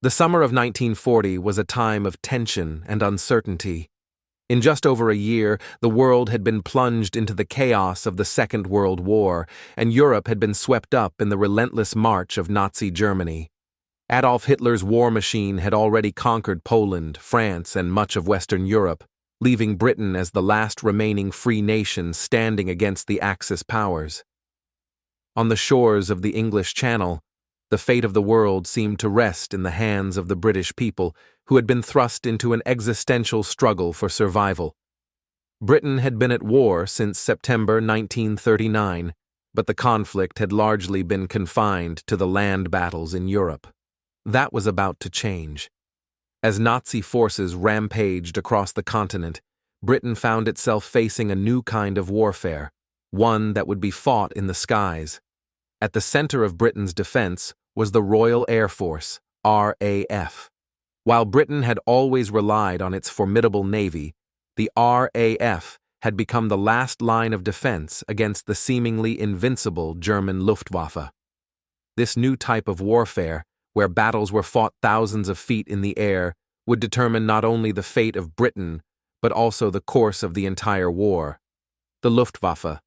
The summer of 1940 was a time of tension and uncertainty. In just over a year, the world had been plunged into the chaos of the Second World War, and Europe had been swept up in the relentless march of Nazi Germany. Adolf Hitler's war machine had already conquered Poland, France, and much of Western Europe, leaving Britain as the last remaining free nation standing against the Axis powers. On the shores of the English Channel, the fate of the world seemed to rest in the hands of the British people, who had been thrust into an existential struggle for survival. Britain had been at war since September 1939, but the conflict had largely been confined to the land battles in Europe. That was about to change. As Nazi forces rampaged across the continent, Britain found itself facing a new kind of warfare, one that would be fought in the skies. At the center of Britain's defense was the Royal Air Force, RAF. While Britain had always relied on its formidable navy, the RAF had become the last line of defense against the seemingly invincible German Luftwaffe. This new type of warfare, where battles were fought thousands of feet in the air, would determine not only the fate of Britain, but also the course of the entire war. The Luftwaffe,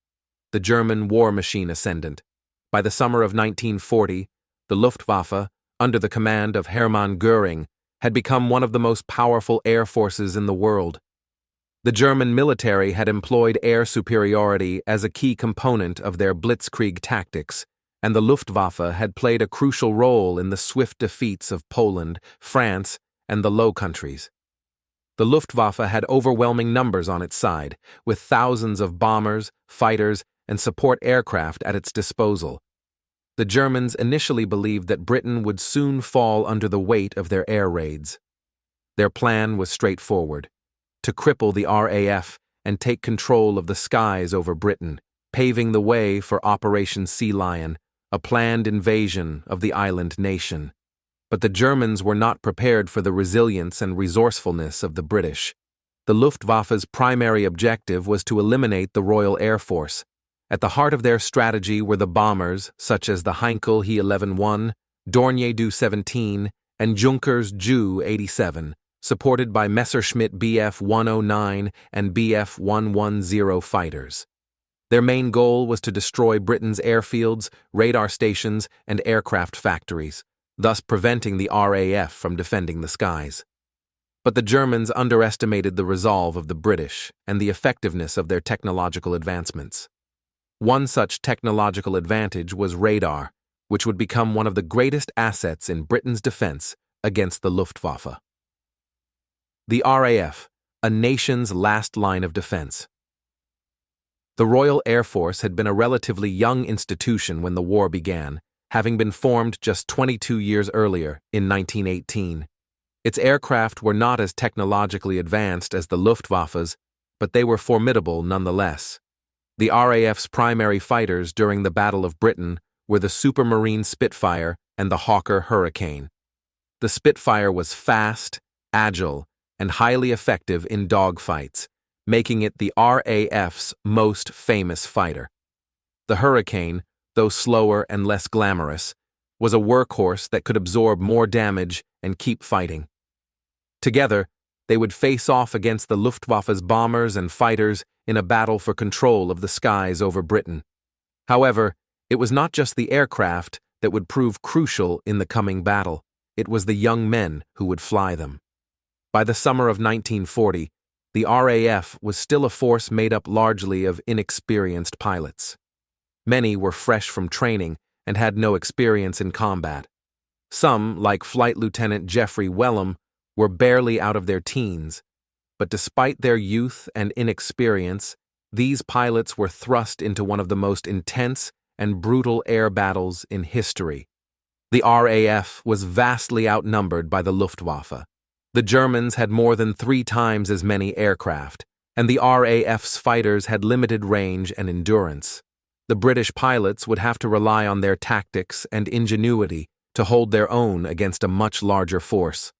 the German war machine ascendant. By the summer of 1940, the Luftwaffe, under the command of Hermann Göring, had become one of the most powerful air forces in the world. The German military had employed air superiority as a key component of their blitzkrieg tactics, and the Luftwaffe had played a crucial role in the swift defeats of Poland, France, and the Low Countries. The Luftwaffe had overwhelming numbers on its side, with thousands of bombers, fighters, and support aircraft at its disposal. The Germans initially believed that Britain would soon fall under the weight of their air raids. Their plan was straightforward: to cripple the RAF and take control of the skies over Britain, paving the way for Operation Sea Lion, a planned invasion of the island nation. But the Germans were not prepared for the resilience and resourcefulness of the British. The Luftwaffe's primary objective was to eliminate the Royal Air Force. At the heart of their strategy were the bombers, such as the Heinkel He-11-1, Dornier Do-17, and Junkers Ju-87, supported by Messerschmitt Bf-109 and Bf-110 fighters. Their main goal was to destroy Britain's airfields, radar stations, and aircraft factories, thus preventing the RAF from defending the skies. But the Germans underestimated the resolve of the British and the effectiveness of their technological advancements. One such technological advantage was radar, which would become one of the greatest assets in Britain's defense against the Luftwaffe. The RAF, a nation's last line of defense. The Royal Air Force had been a relatively young institution when the war began, having been formed just 22 years earlier, in 1918. Its aircraft were not as technologically advanced as the Luftwaffe's, but they were formidable nonetheless. The RAF's primary fighters during the Battle of Britain were the Supermarine Spitfire and the Hawker Hurricane. The Spitfire was fast, agile, and highly effective in dogfights, making it the RAF's most famous fighter. The Hurricane, though slower and less glamorous, was a workhorse that could absorb more damage and keep fighting. Together, they would face off against the Luftwaffe's bombers and fighters in a battle for control of the skies over Britain. However, it was not just the aircraft that would prove crucial in the coming battle. It was the young men who would fly them. By the summer of 1940, the RAF was still a force made up largely of inexperienced pilots. Many were fresh from training and had no experience in combat. Some, like Flight Lieutenant Geoffrey Wellham, were barely out of their teens. But despite their youth and inexperience, these pilots were thrust into one of the most intense and brutal air battles in history. The RAF was vastly outnumbered by the Luftwaffe. The Germans had more than 3 times as many aircraft, and the RAF's fighters had limited range and endurance. The British pilots would have to rely on their tactics and ingenuity to hold their own against a much larger force.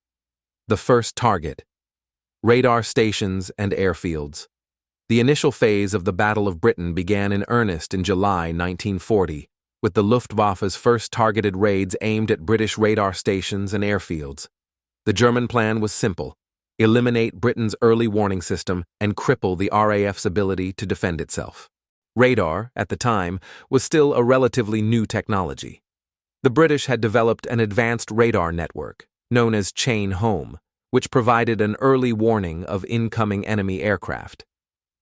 The first target: radar stations and airfields. The initial phase of the Battle of Britain began in earnest in July 1940, with the Luftwaffe's first targeted raids aimed at British radar stations and airfields. The German plan was simple: eliminate Britain's early warning system and cripple the RAF's ability to defend itself. Radar, at the time, was still a relatively new technology. The British had developed an advanced radar network, known as Chain Home, which provided an early warning of incoming enemy aircraft.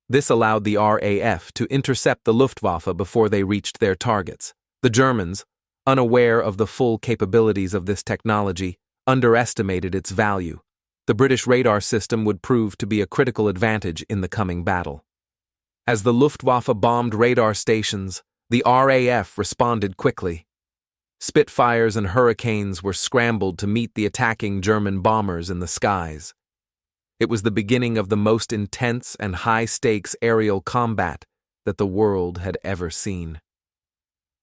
This allowed the RAF to intercept the Luftwaffe before they reached their targets. The Germans, unaware of the full capabilities of this technology, underestimated its value. The British radar system would prove to be a critical advantage in the coming battle. As the Luftwaffe bombed radar stations, the RAF responded quickly. Spitfires and Hurricanes were scrambled to meet the attacking German bombers in the skies. It was the beginning of the most intense and high-stakes aerial combat that the world had ever seen.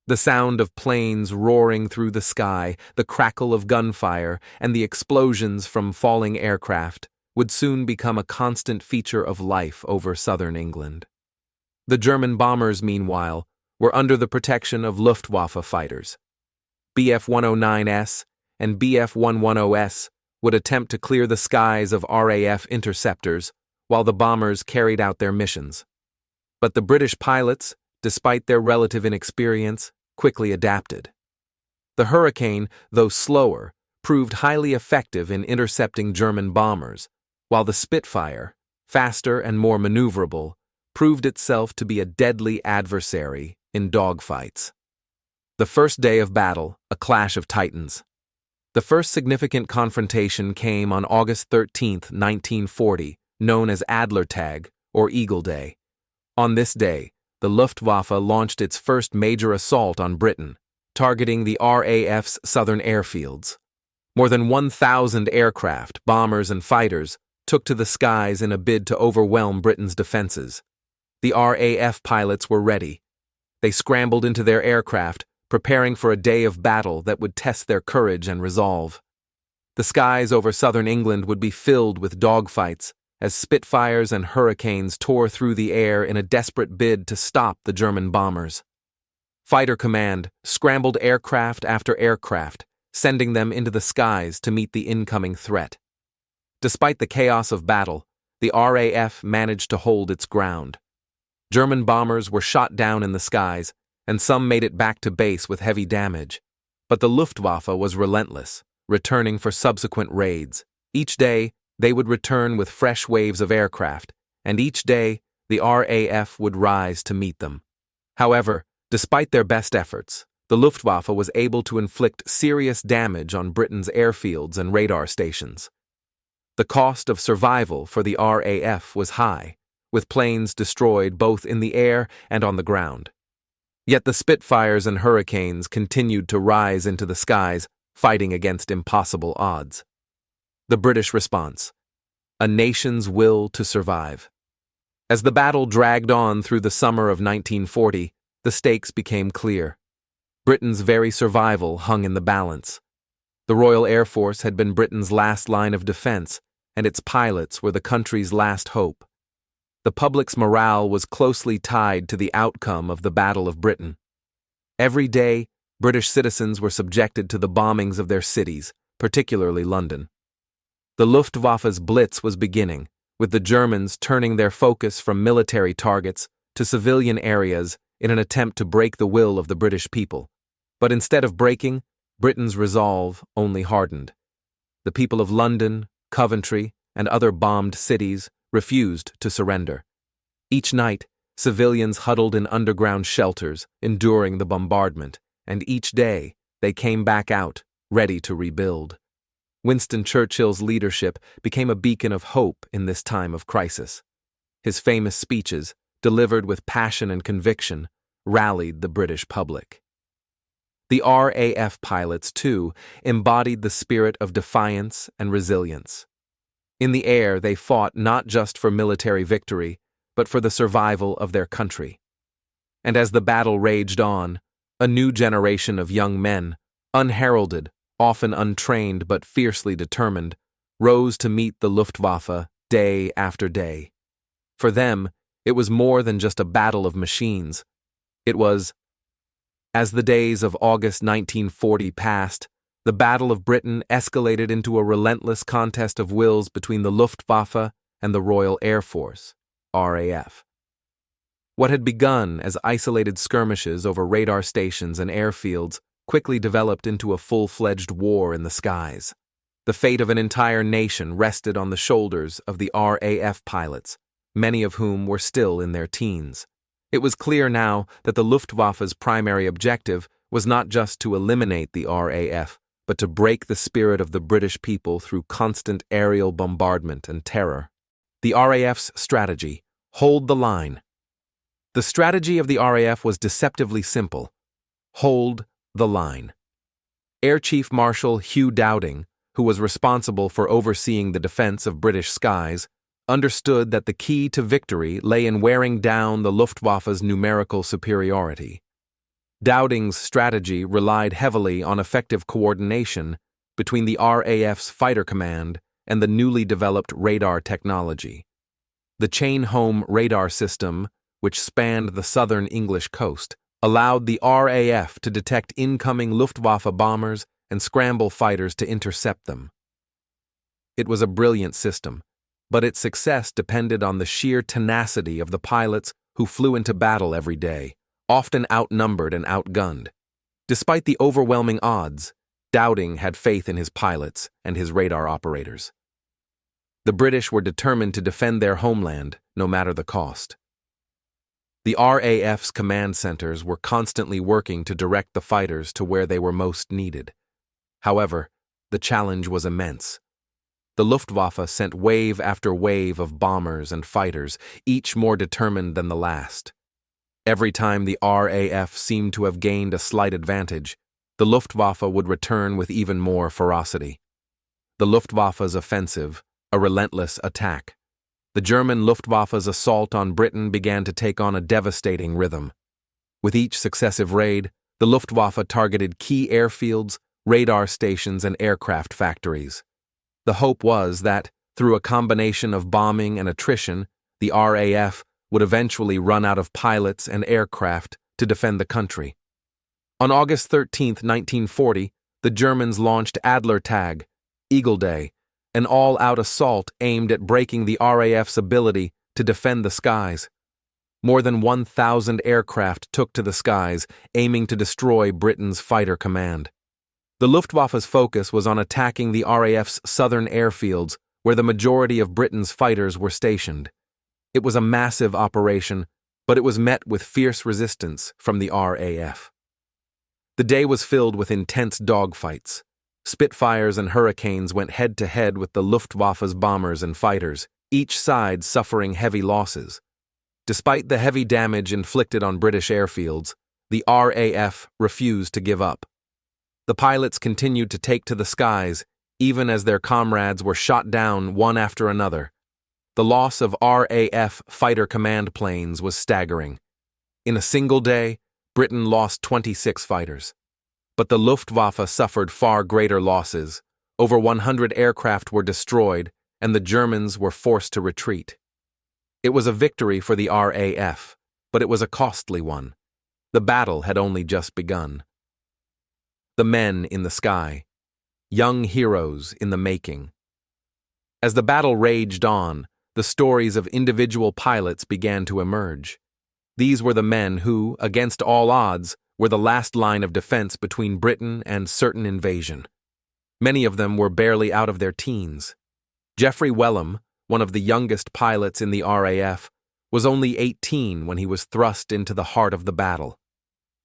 The sound of planes roaring through the sky, the crackle of gunfire, and the explosions from falling aircraft would soon become a constant feature of life over southern England. The German bombers, meanwhile, were under the protection of Luftwaffe fighters. Bf-109S and Bf-110S would attempt to clear the skies of RAF interceptors while the bombers carried out their missions. But the British pilots, despite their relative inexperience, quickly adapted. The Hurricane, though slower, proved highly effective in intercepting German bombers, while the Spitfire, faster and more maneuverable, proved itself to be a deadly adversary in dogfights. The first day of battle, a clash of titans. The first significant confrontation came on August 13, 1940, known as Adlertag, or Eagle Day. On this day, the Luftwaffe launched its first major assault on Britain, targeting the RAF's southern airfields. More than 1,000 aircraft, bombers, and fighters took to the skies in a bid to overwhelm Britain's defenses. The RAF pilots were ready. They scrambled into their aircraft, preparing for a day of battle that would test their courage and resolve. The skies over southern England would be filled with dogfights as Spitfires and Hurricanes tore through the air in a desperate bid to stop the German bombers. Fighter Command scrambled aircraft after aircraft, sending them into the skies to meet the incoming threat. Despite the chaos of battle, the RAF managed to hold its ground. German bombers were shot down in the skies, and some made it back to base with heavy damage. But the Luftwaffe was relentless, returning for subsequent raids. Each day, they would return with fresh waves of aircraft, and each day, the RAF would rise to meet them. However, despite their best efforts, the Luftwaffe was able to inflict serious damage on Britain's airfields and radar stations. The cost of survival for the RAF was high, with planes destroyed both in the air and on the ground. Yet the Spitfires and Hurricanes continued to rise into the skies, fighting against impossible odds. The British response: a nation's will to survive. As the battle dragged on through the summer of 1940, the stakes became clear. Britain's very survival hung in the balance. The Royal Air Force had been Britain's last line of defense, and its pilots were the country's last hope. The public's morale was closely tied to the outcome of the Battle of Britain. Every day, British citizens were subjected to the bombings of their cities, particularly London. The Luftwaffe's blitz was beginning, with the Germans turning their focus from military targets to civilian areas in an attempt to break the will of the British people. But instead of breaking, Britain's resolve only hardened. The people of London, Coventry, and other bombed cities refused to surrender. Each night, civilians huddled in underground shelters, enduring the bombardment, and each day they came back out, ready to rebuild. Winston Churchill's leadership became a beacon of hope in this time of crisis. His famous speeches, delivered with passion and conviction, rallied the British public. The RAF pilots, too, embodied the spirit of defiance and resilience. In the air, they fought not just for military victory, but for the survival of their country. And as the battle raged on, a new generation of young men, unheralded, often untrained but fiercely determined, rose to meet the Luftwaffe day after day. For them, it was more than just a battle of machines. It was As the days of August 1940 passed, the Battle of Britain escalated into a relentless contest of wills between the Luftwaffe and the Royal Air Force, RAF. What had begun as isolated skirmishes over radar stations and airfields quickly developed into a full-fledged war in the skies. The fate of an entire nation rested on the shoulders of the RAF pilots, many of whom were still in their teens. It was clear now that the Luftwaffe's primary objective was not just to eliminate the RAF, but to break the spirit of the British people through constant aerial bombardment and terror. The RAF's strategy: hold the line. The strategy of the RAF was deceptively simple: hold the line. Air Chief Marshal Hugh Dowding, who was responsible for overseeing the defense of British skies, understood that the key to victory lay in wearing down the Luftwaffe's numerical superiority. Dowding's strategy relied heavily on effective coordination between the RAF's fighter command and the newly developed radar technology. The chain-home radar system, which spanned the southern English coast, allowed the RAF to detect incoming Luftwaffe bombers and scramble fighters to intercept them. It was a brilliant system, but its success depended on the sheer tenacity of the pilots who flew into battle every day, often outnumbered and outgunned. Despite the overwhelming odds, Dowding had faith in his pilots and his radar operators. The British were determined to defend their homeland, no matter the cost. The RAF's command centers were constantly working to direct the fighters to where they were most needed. However, the challenge was immense. The Luftwaffe sent wave after wave of bombers and fighters, each more determined than the last. Every time the RAF seemed to have gained a slight advantage, the Luftwaffe would return with even more ferocity. The Luftwaffe's offensive, a relentless attack. The German Luftwaffe's assault on Britain began to take on a devastating rhythm. With each successive raid, the Luftwaffe targeted key airfields, radar stations, and aircraft factories. The hope was that, through a combination of bombing and attrition, the RAF would eventually run out of pilots and aircraft to defend the country. On August 13, 1940, the Germans launched Adler Tag, Eagle Day, an all-out assault aimed at breaking the RAF's ability to defend the skies. More than 1,000 aircraft took to the skies, aiming to destroy Britain's fighter command. The Luftwaffe's focus was on attacking the RAF's southern airfields, where the majority of Britain's fighters were stationed. It was a massive operation, but it was met with fierce resistance from the RAF. The day was filled with intense dogfights. Spitfires and Hurricanes went head-to-head with the Luftwaffe's bombers and fighters, each side suffering heavy losses. Despite the heavy damage inflicted on British airfields, the RAF refused to give up. The pilots continued to take to the skies, even as their comrades were shot down one after another. The loss of RAF fighter command planes was staggering. In a single day, Britain lost 26 fighters. But the Luftwaffe suffered far greater losses. Over 100 aircraft were destroyed, and the Germans were forced to retreat. It was a victory for the RAF, but it was a costly one. The battle had only just begun. The men in the sky. Young heroes in the making. As the battle raged on, the stories of individual pilots began to emerge. These were the men who, against all odds, were the last line of defense between Britain and certain invasion. Many of them were barely out of their teens. Geoffrey Wellham, one of the youngest pilots in the RAF, was only 18 when he was thrust into the heart of the battle.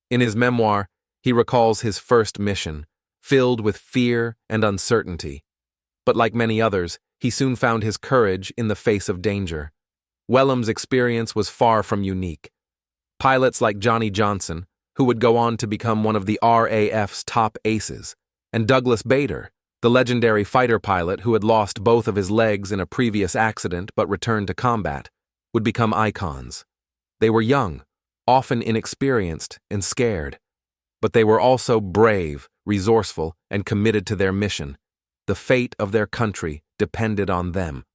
In his memoir, he recalls his first mission, filled with fear and uncertainty. But like many others, he soon found his courage in the face of danger. Wellham's experience was far from unique. Pilots like Johnny Johnson, who would go on to become one of the RAF's top aces, and Douglas Bader, the legendary fighter pilot who had lost both of his legs in a previous accident but returned to combat, would become icons. They were young, often inexperienced and scared. But they were also brave, resourceful, and committed to their mission. The fate of their country depended on them.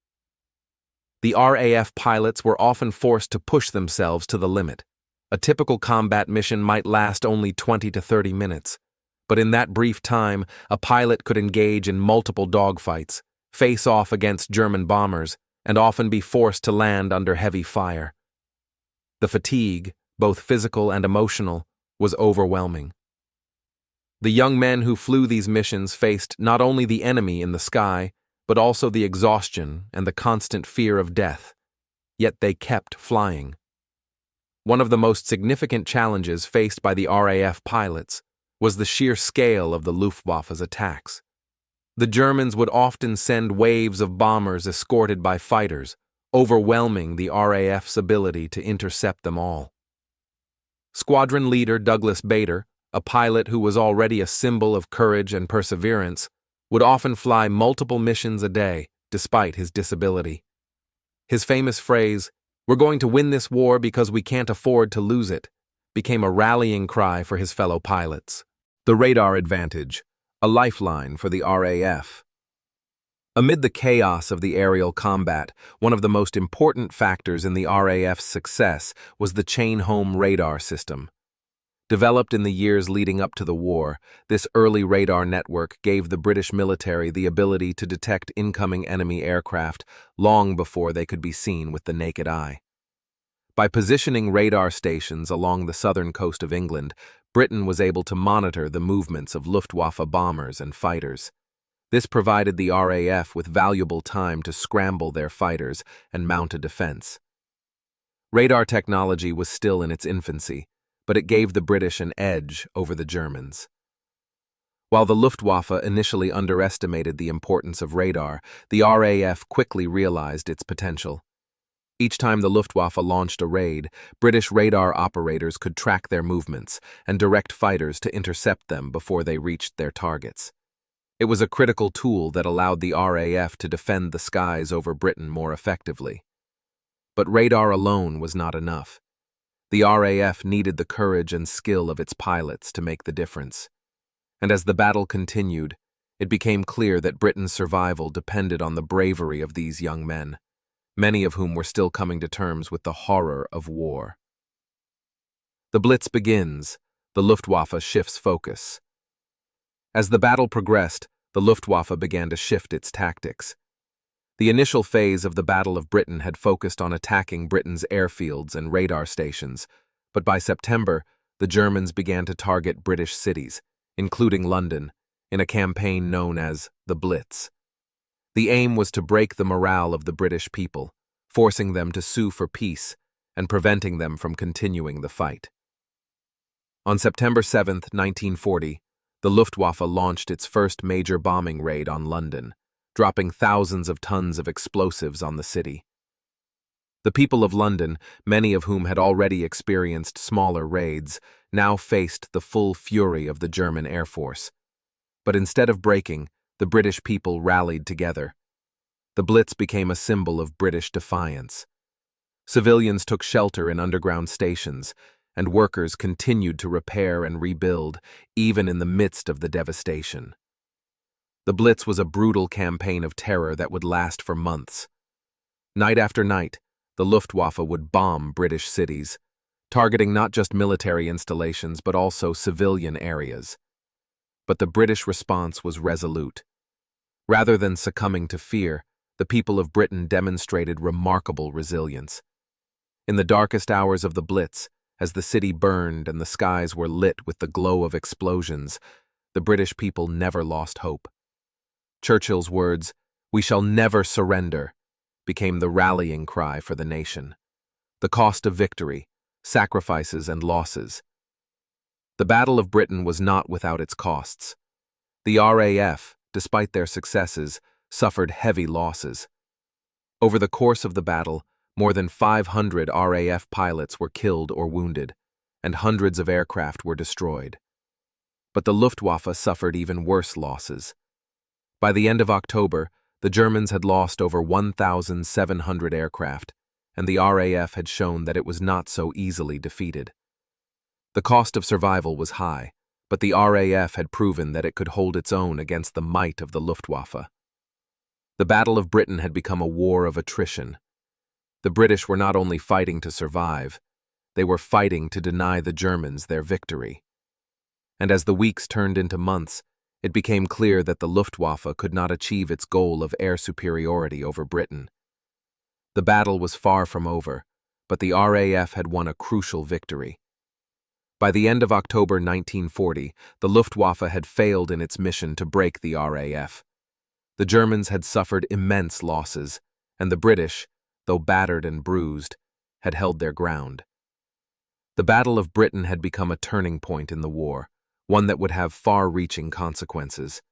The RAF pilots were often forced to push themselves to the limit. A typical combat mission might last only 20 to 30 minutes, but in that brief time, a pilot could engage in multiple dogfights, face off against German bombers, and often be forced to land under heavy fire. The fatigue, both physical and emotional, was overwhelming. The young men who flew these missions faced not only the enemy in the sky, but also the exhaustion and the constant fear of death. Yet they kept flying. One of the most significant challenges faced by the RAF pilots was the sheer scale of the Luftwaffe's attacks. The Germans would often send waves of bombers escorted by fighters, overwhelming the RAF's ability to intercept them all. Squadron leader Douglas Bader, a pilot who was already a symbol of courage and perseverance, would often fly multiple missions a day, despite his disability. His famous phrase, "We're going to win this war because we can't afford to lose it," became a rallying cry for his fellow pilots. The radar advantage, a lifeline for the RAF. Amid the chaos of the aerial combat, one of the most important factors in the RAF's success was the chain-home radar system. Developed in the years leading up to the war, this early radar network gave the British military the ability to detect incoming enemy aircraft long before they could be seen with the naked eye. By positioning radar stations along the southern coast of England, Britain was able to monitor the movements of Luftwaffe bombers and fighters. This provided the RAF with valuable time to scramble their fighters and mount a defense. Radar technology was still in its infancy, but it gave the British an edge over the Germans. While the Luftwaffe initially underestimated the importance of radar, the RAF quickly realized its potential. Each time the Luftwaffe launched a raid, British radar operators could track their movements and direct fighters to intercept them before they reached their targets. It was a critical tool that allowed the RAF to defend the skies over Britain more effectively. But radar alone was not enough. The RAF needed the courage and skill of its pilots to make the difference. And as the battle continued, it became clear that Britain's survival depended on the bravery of these young men, many of whom were still coming to terms with the horror of war. The Blitz begins. The Luftwaffe shifts focus. As the battle progressed, the Luftwaffe began to shift its tactics. The initial phase of the Battle of Britain had focused on attacking Britain's airfields and radar stations, but by September, the Germans began to target British cities, including London, in a campaign known as the Blitz. The aim was to break the morale of the British people, forcing them to sue for peace and preventing them from continuing the fight. On September 7, 1940, the Luftwaffe launched its first major bombing raid on London, dropping thousands of tons of explosives on the city. The people of London, many of whom had already experienced smaller raids, now faced the full fury of the German Air Force. But instead of breaking, the British people rallied together. The Blitz became a symbol of British defiance. Civilians took shelter in underground stations, and workers continued to repair and rebuild, even in the midst of the devastation. The Blitz was a brutal campaign of terror that would last for months. Night after night, the Luftwaffe would bomb British cities, targeting not just military installations but also civilian areas. But the British response was resolute. Rather than succumbing to fear, the people of Britain demonstrated remarkable resilience. In the darkest hours of the Blitz, as the city burned and the skies were lit with the glow of explosions, the British people never lost hope. Churchill's words, "We shall never surrender," became the rallying cry for the nation. The cost of victory, sacrifices and losses. The Battle of Britain was not without its costs. The RAF, despite their successes, suffered heavy losses. Over the course of the battle, more than 500 RAF pilots were killed or wounded, and hundreds of aircraft were destroyed. But the Luftwaffe suffered even worse losses. By the end of October, the Germans had lost over 1,700 aircraft, and the RAF had shown that it was not so easily defeated. The cost of survival was high, but the RAF had proven that it could hold its own against the might of the Luftwaffe. The Battle of Britain had become a war of attrition. The British were not only fighting to survive, They were fighting to deny the Germans their victory. And as the weeks turned into months, it became clear that the Luftwaffe could not achieve its goal of air superiority over Britain. The battle was far from over, but the RAF had won a crucial victory. By the end of October 1940, the Luftwaffe had failed in its mission to break the RAF. The Germans had suffered immense losses, and the British, though battered and bruised, had held their ground. The Battle of Britain had become a turning point in the war, one that would have far-reaching consequences.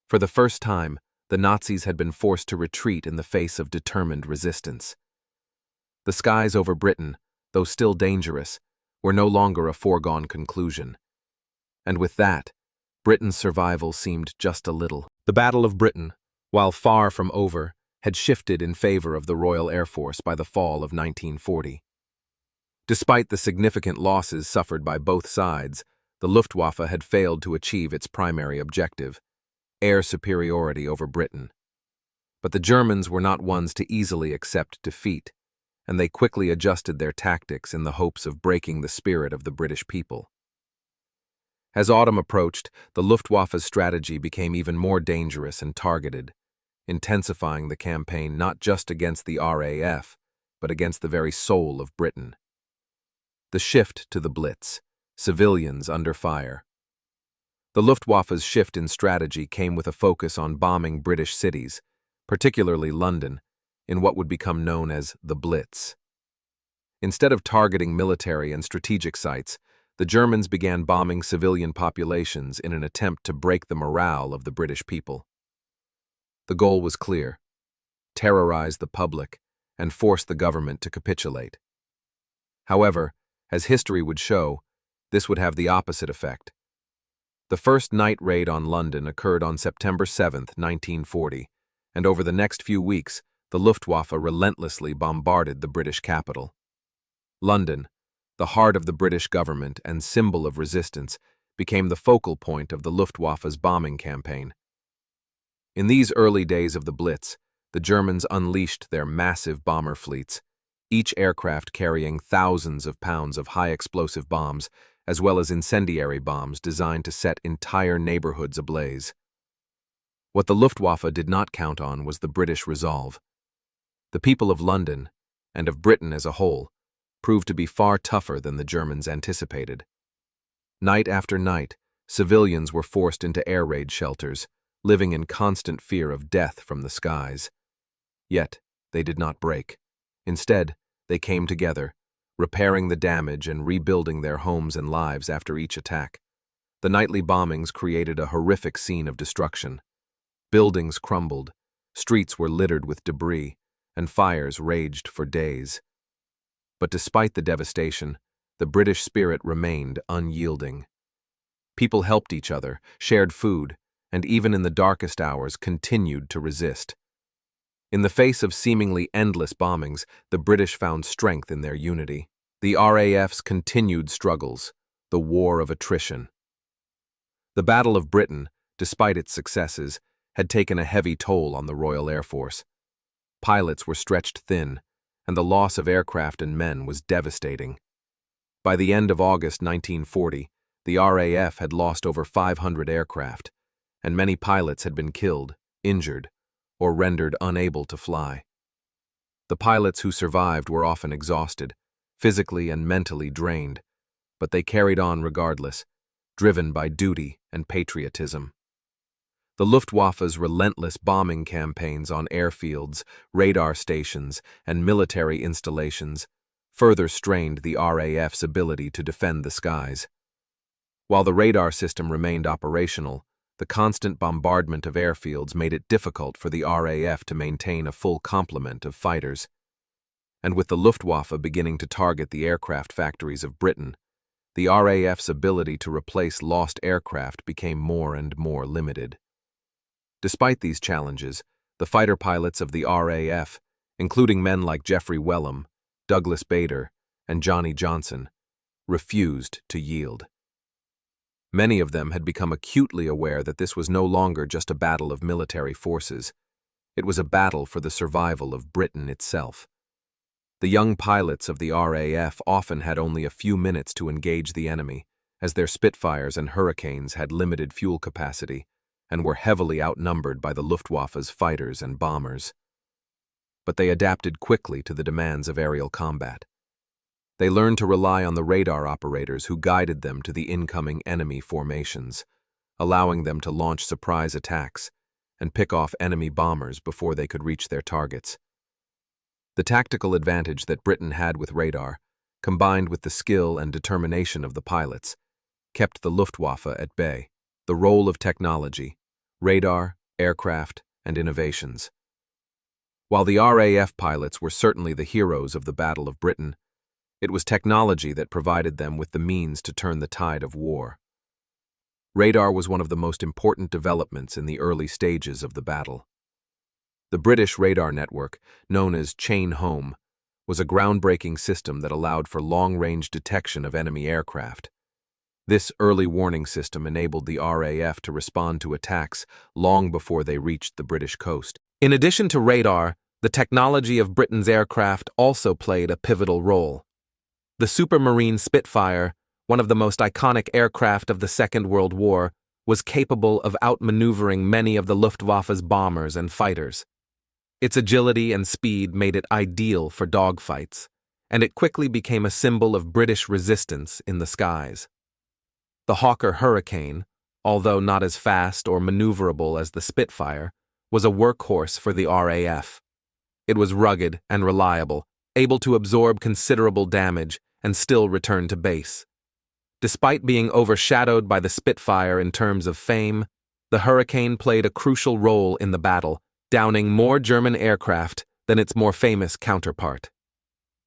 For the first time, the Nazis had been forced to retreat in the face of determined resistance. The skies over Britain, though still dangerous, were no longer a foregone conclusion. And with that, Britain's survival seemed just a little. The Battle of Britain, while far from over, had shifted in favor of the Royal Air Force by the fall of 1940. Despite the significant losses suffered by both sides, the Luftwaffe had failed to achieve its primary objective, air superiority over Britain. But the Germans were not ones to easily accept defeat, and they quickly adjusted their tactics in the hopes of breaking the spirit of the British people. As autumn approached, the Luftwaffe's strategy became even more dangerous and targeted, intensifying the campaign not just against the RAF, but against the very soul of Britain. The shift to the Blitz, civilians under fire. The Luftwaffe's shift in strategy came with a focus on bombing British cities, particularly London, in what would become known as the Blitz. Instead of targeting military and strategic sites, the Germans began bombing civilian populations in an attempt to break the morale of the British people. The goal was clear: terrorize the public and force the government to capitulate. However, as history would show, this would have the opposite effect. The first night raid on London occurred on September 7, 1940, and over the next few weeks, the Luftwaffe relentlessly bombarded the British capital. London, the heart of the British government and symbol of resistance, became the focal point of the Luftwaffe's bombing campaign. In these early days of the Blitz, the Germans unleashed their massive bomber fleets, each aircraft carrying thousands of pounds of high-explosive bombs, as well as incendiary bombs designed to set entire neighborhoods ablaze. What the Luftwaffe did not count on was the British resolve. The people of London, and of Britain as a whole, proved to be far tougher than the Germans anticipated. Night after night, civilians were forced into air raid shelters, living in constant fear of death from the skies. Yet, they did not break. Instead, they came together, repairing the damage and rebuilding their homes and lives after each attack. The nightly bombings created a horrific scene of destruction. Buildings crumbled, streets were littered with debris, and fires raged for days. But despite the devastation, the British spirit remained unyielding. People helped each other, shared food, and even in the darkest hours continued to resist. In the face of seemingly endless bombings, the British found strength in their unity. The RAF's continued struggles, the war of attrition. The Battle of Britain, despite its successes, had taken a heavy toll on the Royal Air Force. Pilots were stretched thin, and the loss of aircraft and men was devastating. By the end of August 1940, the RAF had lost over 500 aircraft, and many pilots had been killed, injured, or rendered unable to fly. The pilots who survived were often exhausted, physically and mentally drained, but they carried on regardless, driven by duty and patriotism. The Luftwaffe's relentless bombing campaigns on airfields, radar stations, and military installations further strained the RAF's ability to defend the skies. While the radar system remained operational, the constant bombardment of airfields made it difficult for the RAF to maintain a full complement of fighters. And with the Luftwaffe beginning to target the aircraft factories of Britain, the RAF's ability to replace lost aircraft became more and more limited. Despite these challenges, the fighter pilots of the RAF, including men like Geoffrey Wellham, Douglas Bader, and Johnny Johnson, refused to yield. Many of them had become acutely aware that this was no longer just a battle of military forces. It was a battle for the survival of Britain itself. The young pilots of the RAF often had only a few minutes to engage the enemy, as their Spitfires and Hurricanes had limited fuel capacity and were heavily outnumbered by the Luftwaffe's fighters and bombers. But they adapted quickly to the demands of aerial combat. They learned to rely on the radar operators who guided them to the incoming enemy formations, allowing them to launch surprise attacks and pick off enemy bombers before they could reach their targets. The tactical advantage that Britain had with radar, combined with the skill and determination of the pilots, kept the Luftwaffe at bay. The role of technology, radar, aircraft, and innovations. While the RAF pilots were certainly the heroes of the Battle of Britain, it was technology that provided them with the means to turn the tide of war. Radar was one of the most important developments in the early stages of the battle. The British radar network, known as Chain Home, was a groundbreaking system that allowed for long-range detection of enemy aircraft. This early warning system enabled the RAF to respond to attacks long before they reached the British coast. In addition to radar, the technology of Britain's aircraft also played a pivotal role. The Supermarine Spitfire, one of the most iconic aircraft of the Second World War, was capable of outmaneuvering many of the Luftwaffe's bombers and fighters. Its agility and speed made it ideal for dogfights, and it quickly became a symbol of British resistance in the skies. The Hawker Hurricane, although not as fast or maneuverable as the Spitfire, was a workhorse for the RAF. It was rugged and reliable, able to absorb considerable damage and still return to base. Despite being overshadowed by the Spitfire in terms of fame, the Hurricane played a crucial role in the battle, downing more German aircraft than its more famous counterpart.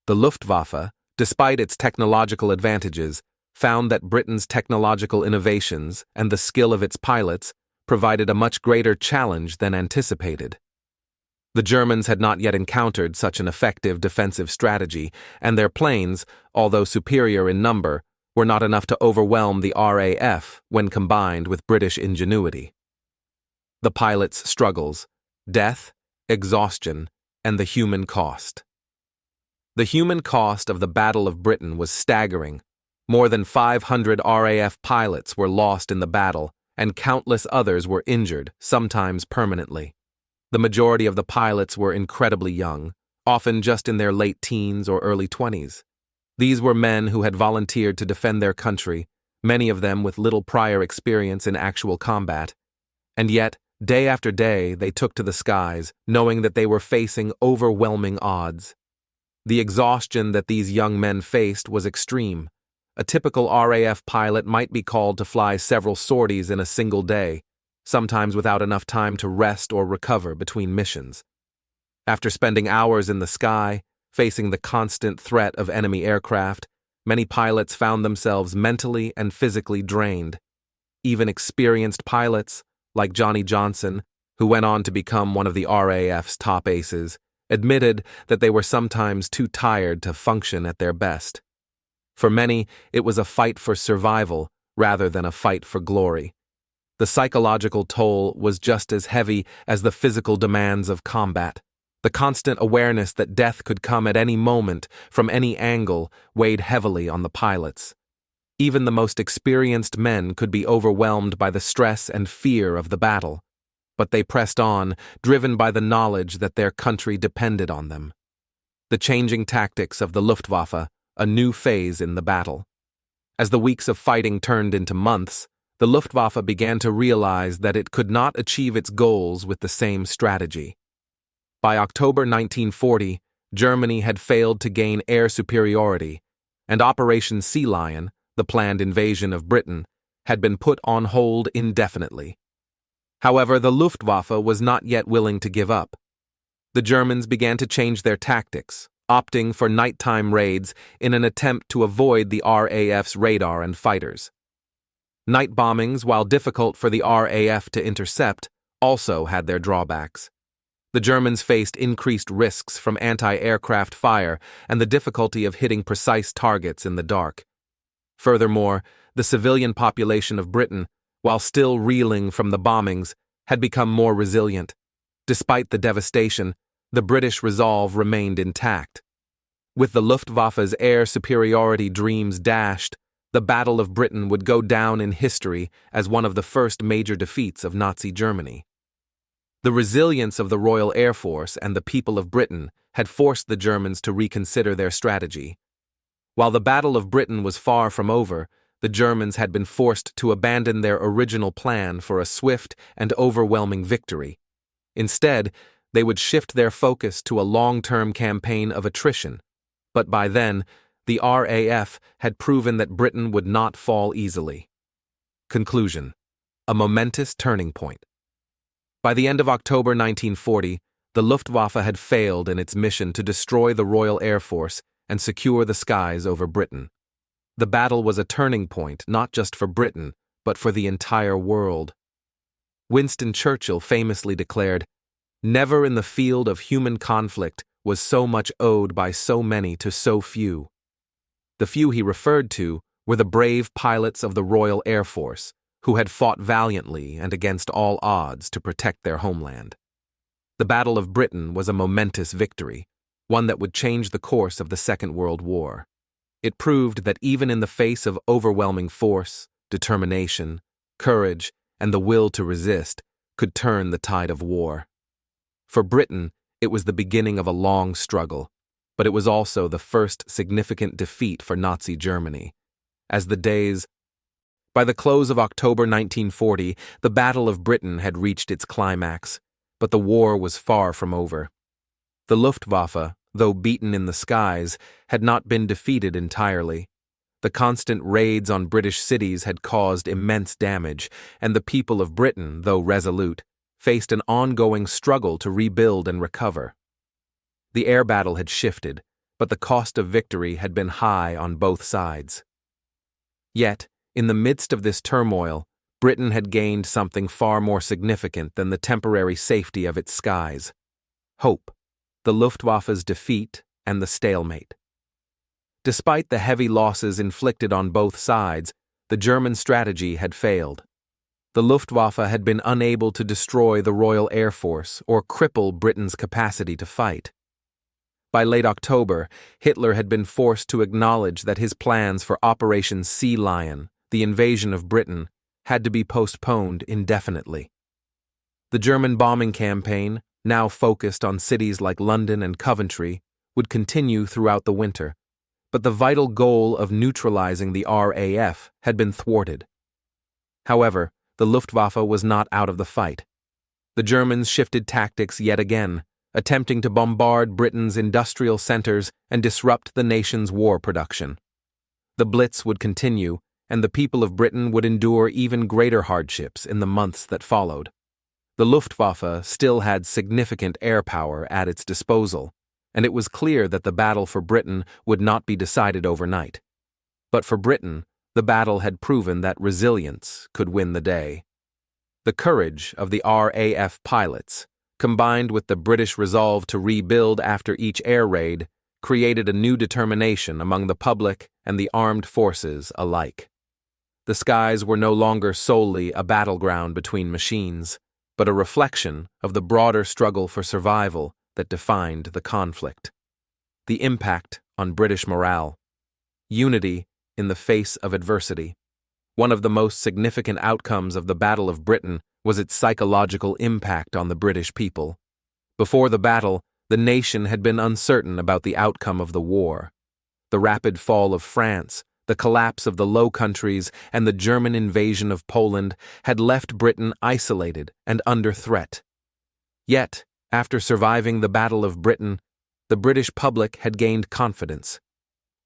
The Luftwaffe, despite its technological advantages, found that Britain's technological innovations and the skill of its pilots provided a much greater challenge than anticipated. The Germans had not yet encountered such an effective defensive strategy, and their planes, although superior in number, were not enough to overwhelm the RAF when combined with British ingenuity. The pilots' struggles, death, exhaustion, and the human cost. The human cost of the Battle of Britain was staggering. More than 500 RAF pilots were lost in the battle, and countless others were injured, sometimes permanently. The majority of the pilots were incredibly young, often just in their late teens or early 20s. These were men who had volunteered to defend their country, many of them with little prior experience in actual combat. And yet, day after day, they took to the skies, knowing that they were facing overwhelming odds. The exhaustion that these young men faced was extreme. A typical RAF pilot might be called to fly several sorties in a single day, sometimes without enough time to rest or recover between missions. After spending hours in the sky, facing the constant threat of enemy aircraft, many pilots found themselves mentally and physically drained. Even experienced pilots, like Johnny Johnson, who went on to become one of the RAF's top aces, admitted that they were sometimes too tired to function at their best. For many, it was a fight for survival rather than a fight for glory. The psychological toll was just as heavy as the physical demands of combat. The constant awareness that death could come at any moment, from any angle, weighed heavily on the pilots. Even the most experienced men could be overwhelmed by the stress and fear of the battle. But they pressed on, driven by the knowledge that their country depended on them. The changing tactics of the Luftwaffe, a new phase in the battle. As the weeks of fighting turned into months, the Luftwaffe began to realize that it could not achieve its goals with the same strategy. By October 1940, Germany had failed to gain air superiority, and Operation Sea Lion, the planned invasion of Britain, had been put on hold indefinitely. However, the Luftwaffe was not yet willing to give up. The Germans began to change their tactics, opting for nighttime raids in an attempt to avoid the RAF's radar and fighters. Night bombings, while difficult for the RAF to intercept, also had their drawbacks. The Germans faced increased risks from anti-aircraft fire and the difficulty of hitting precise targets in the dark. Furthermore, the civilian population of Britain, while still reeling from the bombings, had become more resilient. Despite the devastation, the British resolve remained intact. With the Luftwaffe's air superiority dreams dashed, the Battle of Britain would go down in history as one of the first major defeats of Nazi Germany. The resilience of the Royal Air Force and the people of Britain had forced the Germans to reconsider their strategy. While the Battle of Britain was far from over, the Germans had been forced to abandon their original plan for a swift and overwhelming victory. Instead, they would shift their focus to a long-term campaign of attrition. But by then, the RAF had proven that Britain would not fall easily. Conclusion: a momentous turning point. By the end of October 1940, the Luftwaffe had failed in its mission to destroy the Royal Air Force and secure the skies over Britain. The battle was a turning point not just for Britain, but for the entire world. Winston Churchill famously declared, "Never in the field of human conflict was so much owed by so many to so few." The few he referred to were the brave pilots of the Royal Air Force, who had fought valiantly and against all odds to protect their homeland. The Battle of Britain was a momentous victory, one that would change the course of the Second World War. It proved that even in the face of overwhelming force, determination, courage, and the will to resist could turn the tide of war. For Britain, it was the beginning of a long struggle, but it was also the first significant defeat for Nazi Germany. By the close of October 1940, the Battle of Britain had reached its climax, but the war was far from over. The Luftwaffe, though beaten in the skies, had not been defeated entirely. The constant raids on British cities had caused immense damage, and the people of Britain, though resolute, faced an ongoing struggle to rebuild and recover. The air battle had shifted, but the cost of victory had been high on both sides. Yet, in the midst of this turmoil, Britain had gained something far more significant than the temporary safety of its skies: hope, the Luftwaffe's defeat, and the stalemate. Despite the heavy losses inflicted on both sides, the German strategy had failed. The Luftwaffe had been unable to destroy the Royal Air Force or cripple Britain's capacity to fight. By late October, Hitler had been forced to acknowledge that his plans for Operation Sea Lion, the invasion of Britain, had to be postponed indefinitely. The German bombing campaign, now focused on cities like London and Coventry, would continue throughout the winter, but the vital goal of neutralizing the RAF had been thwarted. However, the Luftwaffe was not out of the fight. The Germans shifted tactics yet again, attempting to bombard Britain's industrial centers and disrupt the nation's war production. The Blitz would continue, and the people of Britain would endure even greater hardships in the months that followed. The Luftwaffe still had significant air power at its disposal, and it was clear that the battle for Britain would not be decided overnight. But for Britain, the battle had proven that resilience could win the day. The courage of the RAF pilots, combined with the British resolve to rebuild after each air raid, created a new determination among the public and the armed forces alike. The skies were no longer solely a battleground between machines, but a reflection of the broader struggle for survival that defined the conflict. The impact on British morale. Unity in the face of adversity. One of the most significant outcomes of the Battle of Britain was its psychological impact on the British people. Before the battle, the nation had been uncertain about the outcome of the war. The rapid fall of France, the collapse of the Low Countries, and the German invasion of Poland had left Britain isolated and under threat. Yet, after surviving the Battle of Britain, the British public had gained confidence.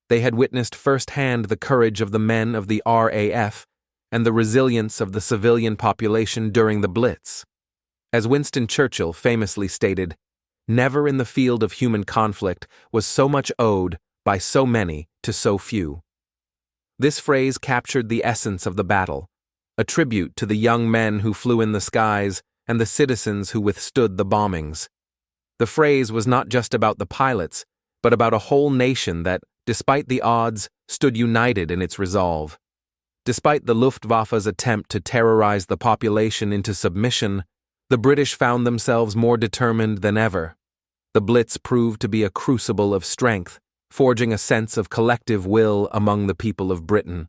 They had witnessed firsthand the courage of the men of the RAF and the resilience of the civilian population during the Blitz. As Winston Churchill famously stated, "Never in the field of human conflict was so much owed by so many to so few." This phrase captured the essence of the battle, a tribute to the young men who flew in the skies and the citizens who withstood the bombings. The phrase was not just about the pilots, but about a whole nation that, despite the odds, stood united in its resolve. Despite the Luftwaffe's attempt to terrorize the population into submission, the British found themselves more determined than ever. The Blitz proved to be a crucible of strength, forging a sense of collective will among the people of Britain.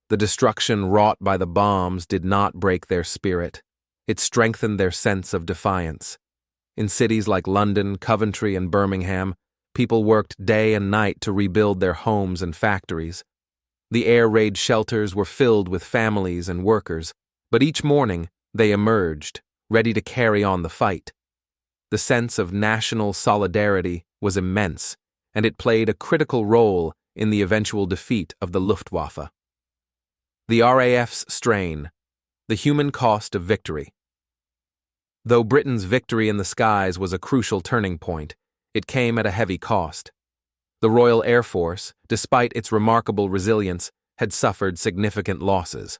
The destruction wrought by the bombs did not break their spirit. It strengthened their sense of defiance. In cities like London, Coventry, and Birmingham, people worked day and night to rebuild their homes and factories. The air raid shelters were filled with families and workers, but each morning they emerged, ready to carry on the fight. The sense of national solidarity was immense, and it played a critical role in the eventual defeat of the Luftwaffe. The RAF's strain, the human cost of victory. Though Britain's victory in the skies was a crucial turning point, it came at a heavy cost. The Royal Air Force, despite its remarkable resilience, had suffered significant losses.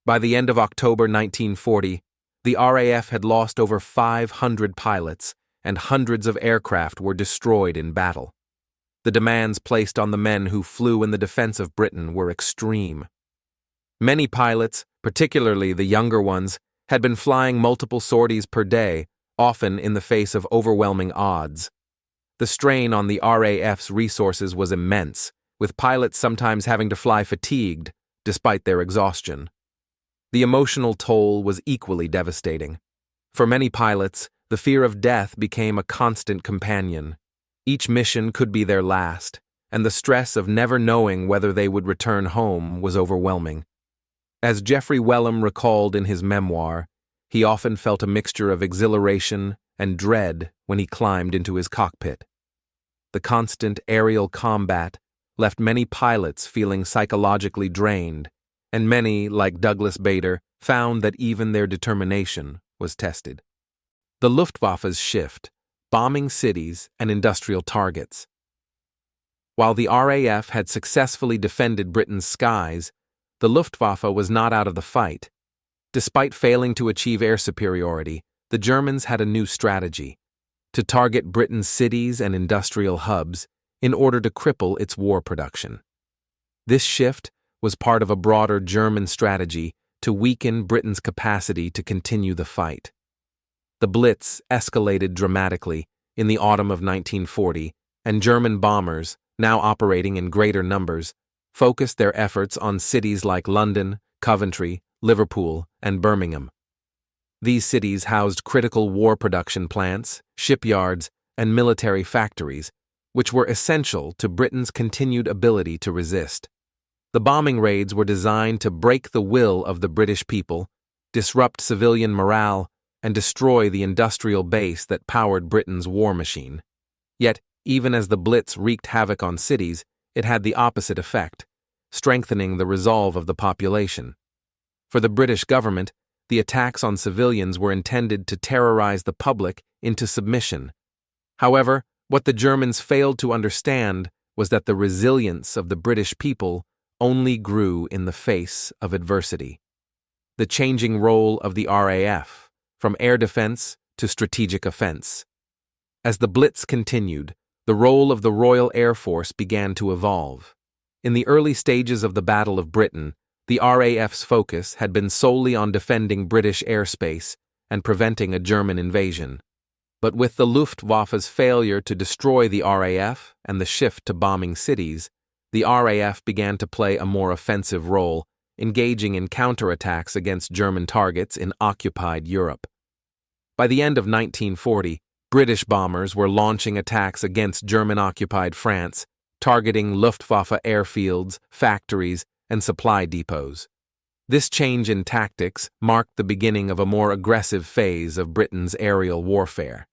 By the end of October 1940, the RAF had lost over 500 pilots, and hundreds of aircraft were destroyed in battle. The demands placed on the men who flew in the defense of Britain were extreme. Many pilots, particularly the younger ones, had been flying multiple sorties per day, often in the face of overwhelming odds. The strain on the RAF's resources was immense, with pilots sometimes having to fly fatigued, despite their exhaustion. The emotional toll was equally devastating. For many pilots, the fear of death became a constant companion. Each mission could be their last, and the stress of never knowing whether they would return home was overwhelming. As Geoffrey Wellham recalled in his memoir, he often felt a mixture of exhilaration and dread when he climbed into his cockpit. The constant aerial combat left many pilots feeling psychologically drained, and many, like Douglas Bader, found that even their determination was tested. The Luftwaffe's shift, bombing cities and industrial targets. While the RAF had successfully defended Britain's skies, the Luftwaffe was not out of the fight. Despite failing to achieve air superiority, the Germans had a new strategy: to target Britain's cities and industrial hubs in order to cripple its war production. This shift was part of a broader German strategy to weaken Britain's capacity to continue the fight. The Blitz escalated dramatically in the autumn of 1940, and German bombers, now operating in greater numbers, focused their efforts on cities like London, Coventry, Liverpool, and Birmingham. These cities housed critical war production plants, shipyards, and military factories, which were essential to Britain's continued ability to resist. The bombing raids were designed to break the will of the British people, disrupt civilian morale, and destroy the industrial base that powered Britain's war machine. Yet, even as the Blitz wreaked havoc on cities, it had the opposite effect, strengthening the resolve of the population. For the British government, the attacks on civilians were intended to terrorize the public into submission. However, what the Germans failed to understand was that the resilience of the British people only grew in the face of adversity. The changing role of the RAF, from air defense to strategic offense. As the Blitz continued, the role of the Royal Air Force began to evolve. In the early stages of the Battle of Britain, the RAF's focus had been solely on defending British airspace and preventing a German invasion. But with the Luftwaffe's failure to destroy the RAF and the shift to bombing cities, the RAF began to play a more offensive role, engaging in counterattacks against German targets in occupied Europe. By the end of 1940, British bombers were launching attacks against German-occupied France, targeting Luftwaffe airfields, factories, and supply depots. This change in tactics marked the beginning of a more aggressive phase of Britain's aerial warfare.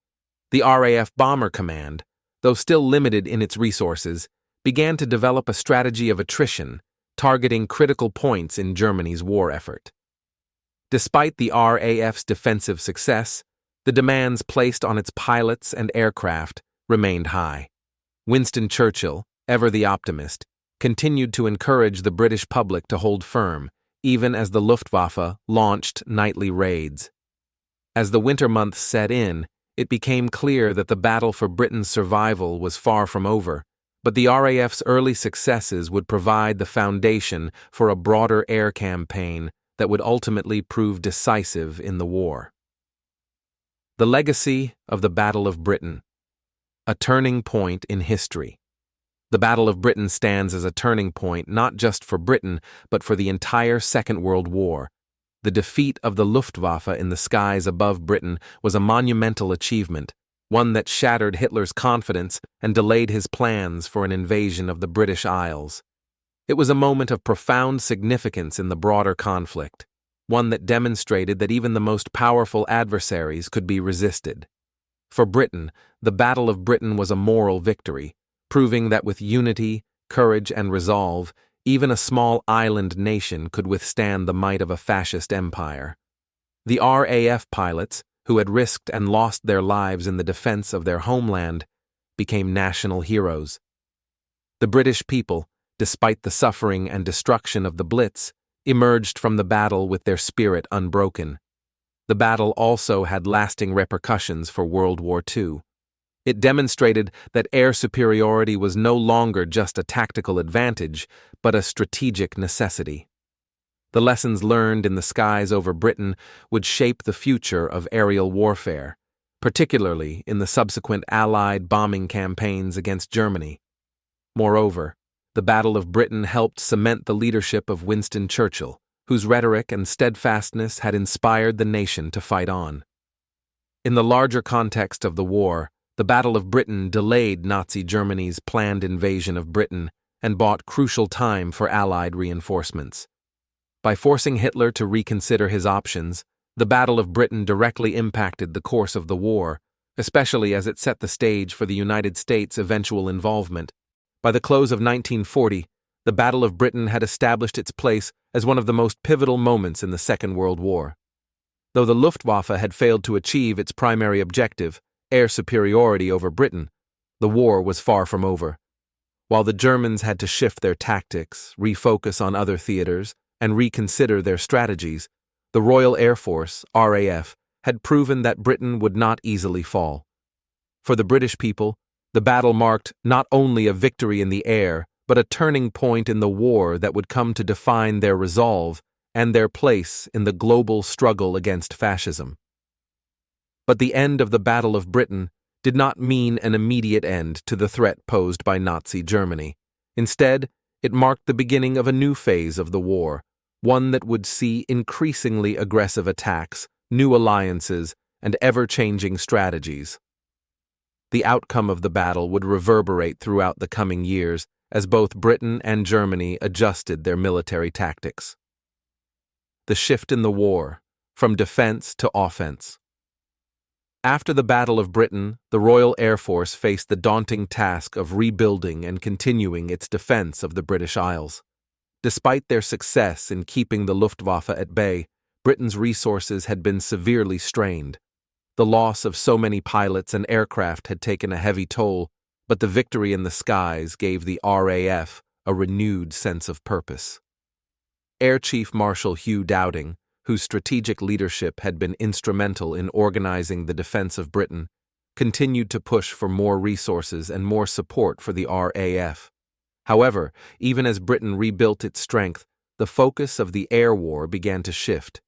The RAF Bomber Command, though still limited in its resources, began to develop a strategy of attrition, targeting critical points in Germany's war effort. Despite the RAF's defensive success, the demands placed on its pilots and aircraft remained high. Winston Churchill, ever the optimist, continued to encourage the British public to hold firm, even as the Luftwaffe launched nightly raids. As the winter months set in, it became clear that the battle for Britain's survival was far from over, but the RAF's early successes would provide the foundation for a broader air campaign that would ultimately prove decisive in the war. The legacy of the Battle of Britain, a turning point in history. The Battle of Britain stands as a turning point not just for Britain, but for the entire Second World War. The defeat of the Luftwaffe in the skies above Britain was a monumental achievement, one that shattered Hitler's confidence and delayed his plans for an invasion of the British Isles. It was a moment of profound significance in the broader conflict, one that demonstrated that even the most powerful adversaries could be resisted. For Britain, the Battle of Britain was a moral victory, proving that with unity, courage, and resolve, even a small island nation could withstand the might of a fascist empire. The RAF pilots, who had risked and lost their lives in the defense of their homeland, became national heroes. The British people, despite the suffering and destruction of the Blitz, emerged from the battle with their spirit unbroken. The battle also had lasting repercussions for World War II. It demonstrated that air superiority was no longer just a tactical advantage, but a strategic necessity. The lessons learned in the skies over Britain would shape the future of aerial warfare, particularly in the subsequent Allied bombing campaigns against Germany. Moreover, the Battle of Britain helped cement the leadership of Winston Churchill, whose rhetoric and steadfastness had inspired the nation to fight on. In the larger context of the war, the Battle of Britain delayed Nazi Germany's planned invasion of Britain and bought crucial time for Allied reinforcements. By forcing Hitler to reconsider his options, the Battle of Britain directly impacted the course of the war, especially as it set the stage for the United States' eventual involvement. By the close of 1940, the Battle of Britain had established its place as one of the most pivotal moments in the Second World War. Though the Luftwaffe had failed to achieve its primary objective, air superiority over Britain, the war was far from over. While the Germans had to shift their tactics, refocus on other theaters, and reconsider their strategies, the Royal Air Force, RAF, had proven that Britain would not easily fall. For the British people, the battle marked not only a victory in the air, but a turning point in the war that would come to define their resolve and their place in the global struggle against fascism. But the end of the Battle of Britain did not mean an immediate end to the threat posed by Nazi Germany. Instead, it marked the beginning of a new phase of the war, one that would see increasingly aggressive attacks, new alliances, and ever-changing strategies. The outcome of the battle would reverberate throughout the coming years as both Britain and Germany adjusted their military tactics. The shift in the war, from defense to offense. After the Battle of Britain, the Royal Air Force faced the daunting task of rebuilding and continuing its defense of the British Isles. Despite their success in keeping the Luftwaffe at bay, Britain's resources had been severely strained. The loss of so many pilots and aircraft had taken a heavy toll, but the victory in the skies gave the RAF a renewed sense of purpose. Air Chief Marshal Hugh Dowding, whose strategic leadership had been instrumental in organizing the defense of Britain, continued to push for more resources and more support for the RAF. However, even as Britain rebuilt its strength, the focus of the air war began to shift.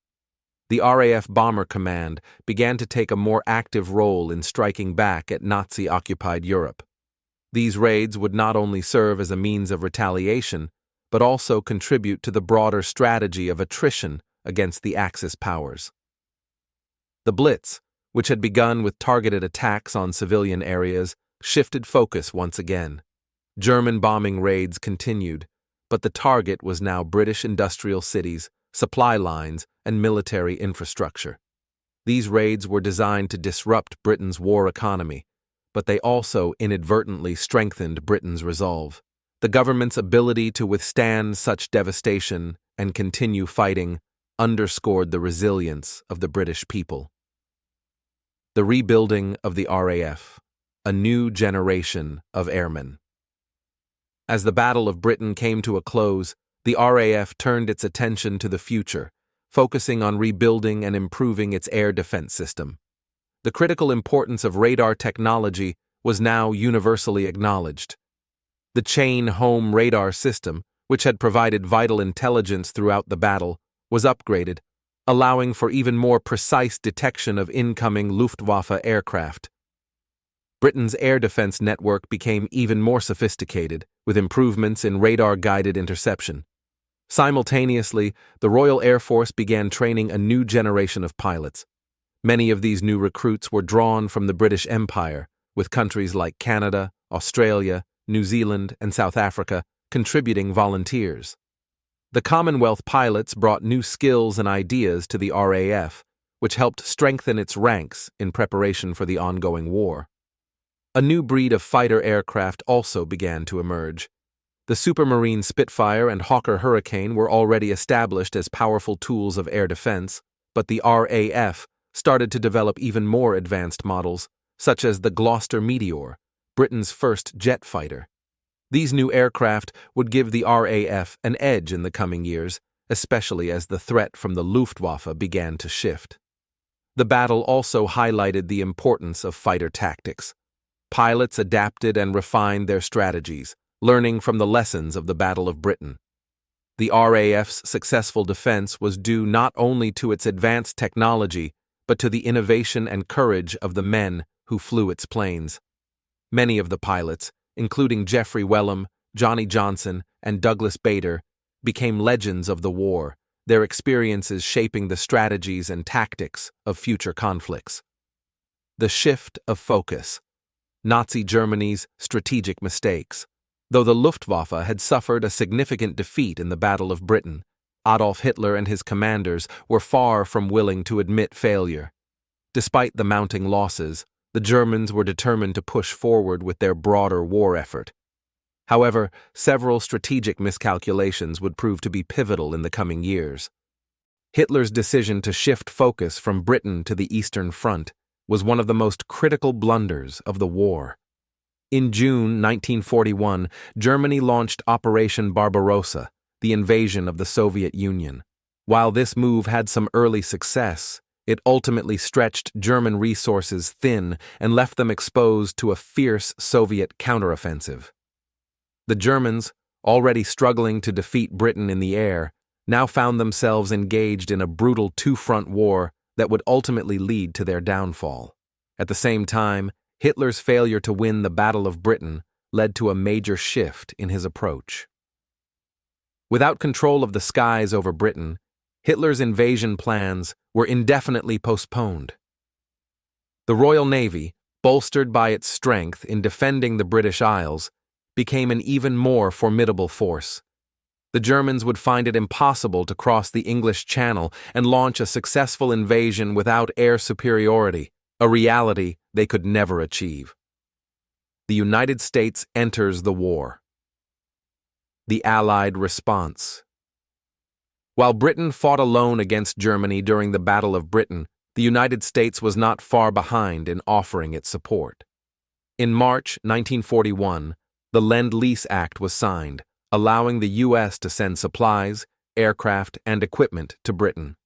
The RAF Bomber Command began to take a more active role in striking back at Nazi-occupied Europe. These raids would not only serve as a means of retaliation, but also contribute to the broader strategy of attrition against the Axis powers. The Blitz, which had begun with targeted attacks on civilian areas, shifted focus once again. German bombing raids continued, but the target was now British industrial cities, supply lines, and military infrastructure. These raids were designed to disrupt Britain's war economy, but they also inadvertently strengthened Britain's resolve. The government's ability to withstand such devastation and continue fighting underscored the resilience of the British people. The rebuilding of the RAF, a new generation of airmen. As the Battle of Britain came to a close, the RAF turned its attention to the future, focusing on rebuilding and improving its air defense system. The critical importance of radar technology was now universally acknowledged. The chain-home radar system, which had provided vital intelligence throughout the battle, was upgraded, allowing for even more precise detection of incoming Luftwaffe aircraft. Britain's air defense network became even more sophisticated, with improvements in radar-guided interception. Simultaneously, the Royal Air Force began training a new generation of pilots. Many of these new recruits were drawn from the British Empire, with countries like Canada, Australia, New Zealand, and South Africa contributing volunteers. The Commonwealth pilots brought new skills and ideas to the RAF, which helped strengthen its ranks in preparation for the ongoing war. A new breed of fighter aircraft also began to emerge. The Supermarine Spitfire and Hawker Hurricane were already established as powerful tools of air defense, but the RAF started to develop even more advanced models, such as the Gloucester Meteor, Britain's first jet fighter. These new aircraft would give the RAF an edge in the coming years, especially as the threat from the Luftwaffe began to shift. The battle also highlighted the importance of fighter tactics. Pilots adapted and refined their strategies, learning from the lessons of the Battle of Britain. The RAF's successful defense was due not only to its advanced technology, but to the innovation and courage of the men who flew its planes. Many of the pilots, including Geoffrey Wellham, Johnny Johnson, and Douglas Bader, became legends of the war, their experiences shaping the strategies and tactics of future conflicts. The shift of focus. Nazi Germany's strategic mistakes. Though the Luftwaffe had suffered a significant defeat in the Battle of Britain, Adolf Hitler and his commanders were far from willing to admit failure. Despite the mounting losses, the Germans were determined to push forward with their broader war effort. However, several strategic miscalculations would prove to be pivotal in the coming years. Hitler's decision to shift focus from Britain to the Eastern Front was one of the most critical blunders of the war. In June 1941, Germany launched Operation Barbarossa, the invasion of the Soviet Union. While this move had some early success, it ultimately stretched German resources thin and left them exposed to a fierce Soviet counteroffensive. The Germans, already struggling to defeat Britain in the air, now found themselves engaged in a brutal two-front war that would ultimately lead to their downfall. At the same time, Hitler's failure to win the Battle of Britain led to a major shift in his approach. Without control of the skies over Britain, Hitler's invasion plans were indefinitely postponed. The Royal Navy, bolstered by its strength in defending the British Isles, became an even more formidable force. The Germans would find it impossible to cross the English Channel and launch a successful invasion without air superiority, a reality they could never achieve. The United States enters the war. The Allied response. While Britain fought alone against Germany during the Battle of Britain, the United States was not far behind in offering its support. In March 1941, the Lend-Lease Act was signed, allowing the U.S. to send supplies, aircraft, and equipment to Britain.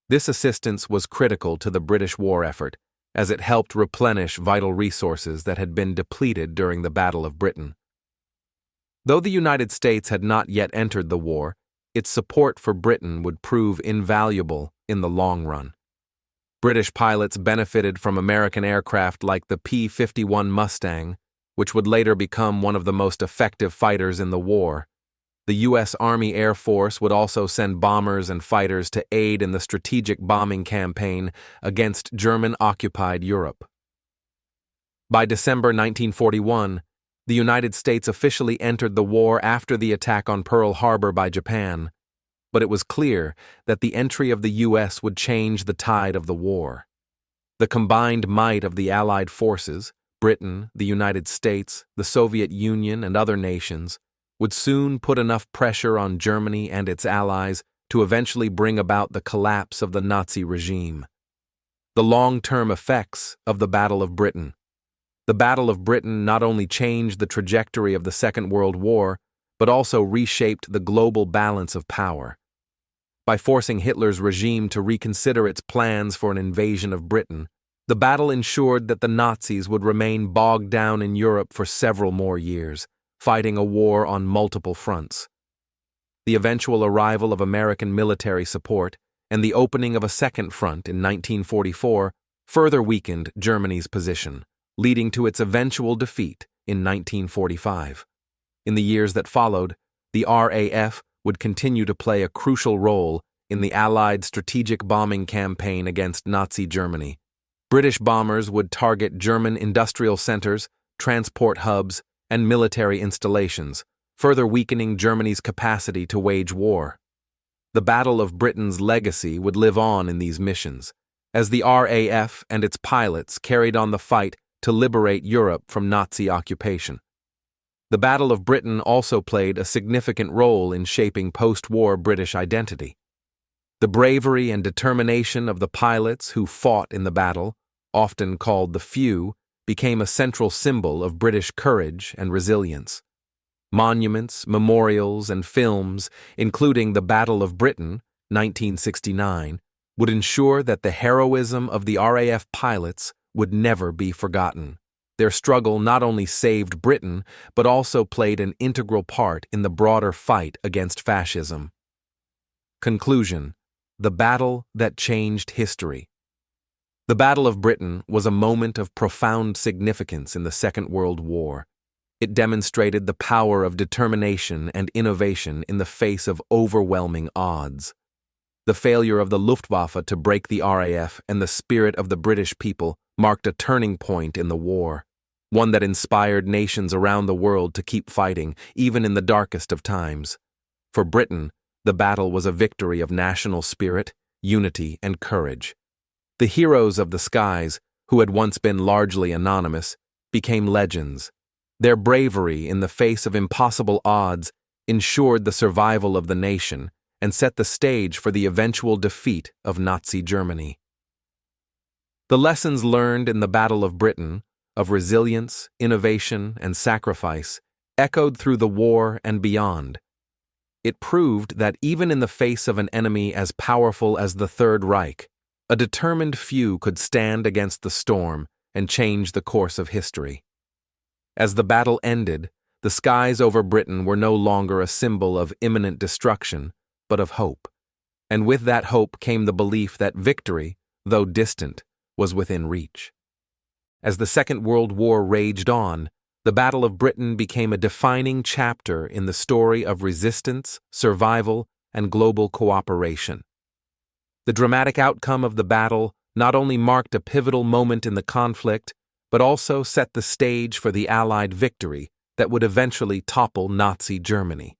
This assistance was critical to the British war effort, as it helped replenish vital resources that had been depleted during the Battle of Britain. Though the United States had not yet entered the war, its support for Britain would prove invaluable in the long run. British pilots benefited from American aircraft like the P-51 Mustang, which would later become one of the most effective fighters in the war. The U.S. Army Air Force would also send bombers and fighters to aid in the strategic bombing campaign against German-occupied Europe. By December 1941, the United States officially entered the war after the attack on Pearl Harbor by Japan, but it was clear that the entry of the U.S. would change the tide of the war. The combined might of the Allied forces, Britain, the United States, the Soviet Union, and other nations, would soon put enough pressure on Germany and its allies to eventually bring about the collapse of the Nazi regime. The long-term effects of the Battle of Britain. The Battle of Britain not only changed the trajectory of the Second World War, but also reshaped the global balance of power. By forcing Hitler's regime to reconsider its plans for an invasion of Britain, the battle ensured that the Nazis would remain bogged down in Europe for several more years, fighting a war on multiple fronts. The eventual arrival of American military support and the opening of a second front in 1944 further weakened Germany's position. leading to its eventual defeat in 1945. In the years that followed, the RAF would continue to play a crucial role in the Allied strategic bombing campaign against Nazi Germany. British bombers would target German industrial centers, transport hubs, and military installations, further weakening Germany's capacity to wage war. The Battle of Britain's legacy would live on in these missions, as the RAF and its pilots carried on the fight to liberate Europe from Nazi occupation. The Battle of Britain also played a significant role in shaping post-war British identity. The bravery and determination of the pilots who fought in the battle, often called the Few, became a central symbol of British courage and resilience. Monuments, memorials, and films, including the Battle of Britain, 1969, would ensure that the heroism of the RAF pilots would never be forgotten. Their struggle not only saved Britain, but also played an integral part in the broader fight against fascism. Conclusion: the battle that changed history. The Battle of Britain was a moment of profound significance in the Second World War. It demonstrated the power of determination and innovation in the face of overwhelming odds. The failure of the Luftwaffe to break the RAF and the spirit of the British people marked a turning point in the war, one that inspired nations around the world to keep fighting, even in the darkest of times. For Britain, the battle was a victory of national spirit, unity, and courage. The heroes of the skies, who had once been largely anonymous, became legends. Their bravery in the face of impossible odds ensured the survival of the nation and set the stage for the eventual defeat of Nazi Germany. The lessons learned in the Battle of Britain, of resilience, innovation, and sacrifice, echoed through the war and beyond. It proved that even in the face of an enemy as powerful as the Third Reich, a determined few could stand against the storm and change the course of history. As the battle ended, the skies over Britain were no longer a symbol of imminent destruction, but of hope. And with that hope came the belief that victory, though distant, was within reach. As the Second World War raged on, the Battle of Britain became a defining chapter in the story of resistance, survival, and global cooperation. The dramatic outcome of the battle not only marked a pivotal moment in the conflict, but also set the stage for the Allied victory that would eventually topple Nazi Germany.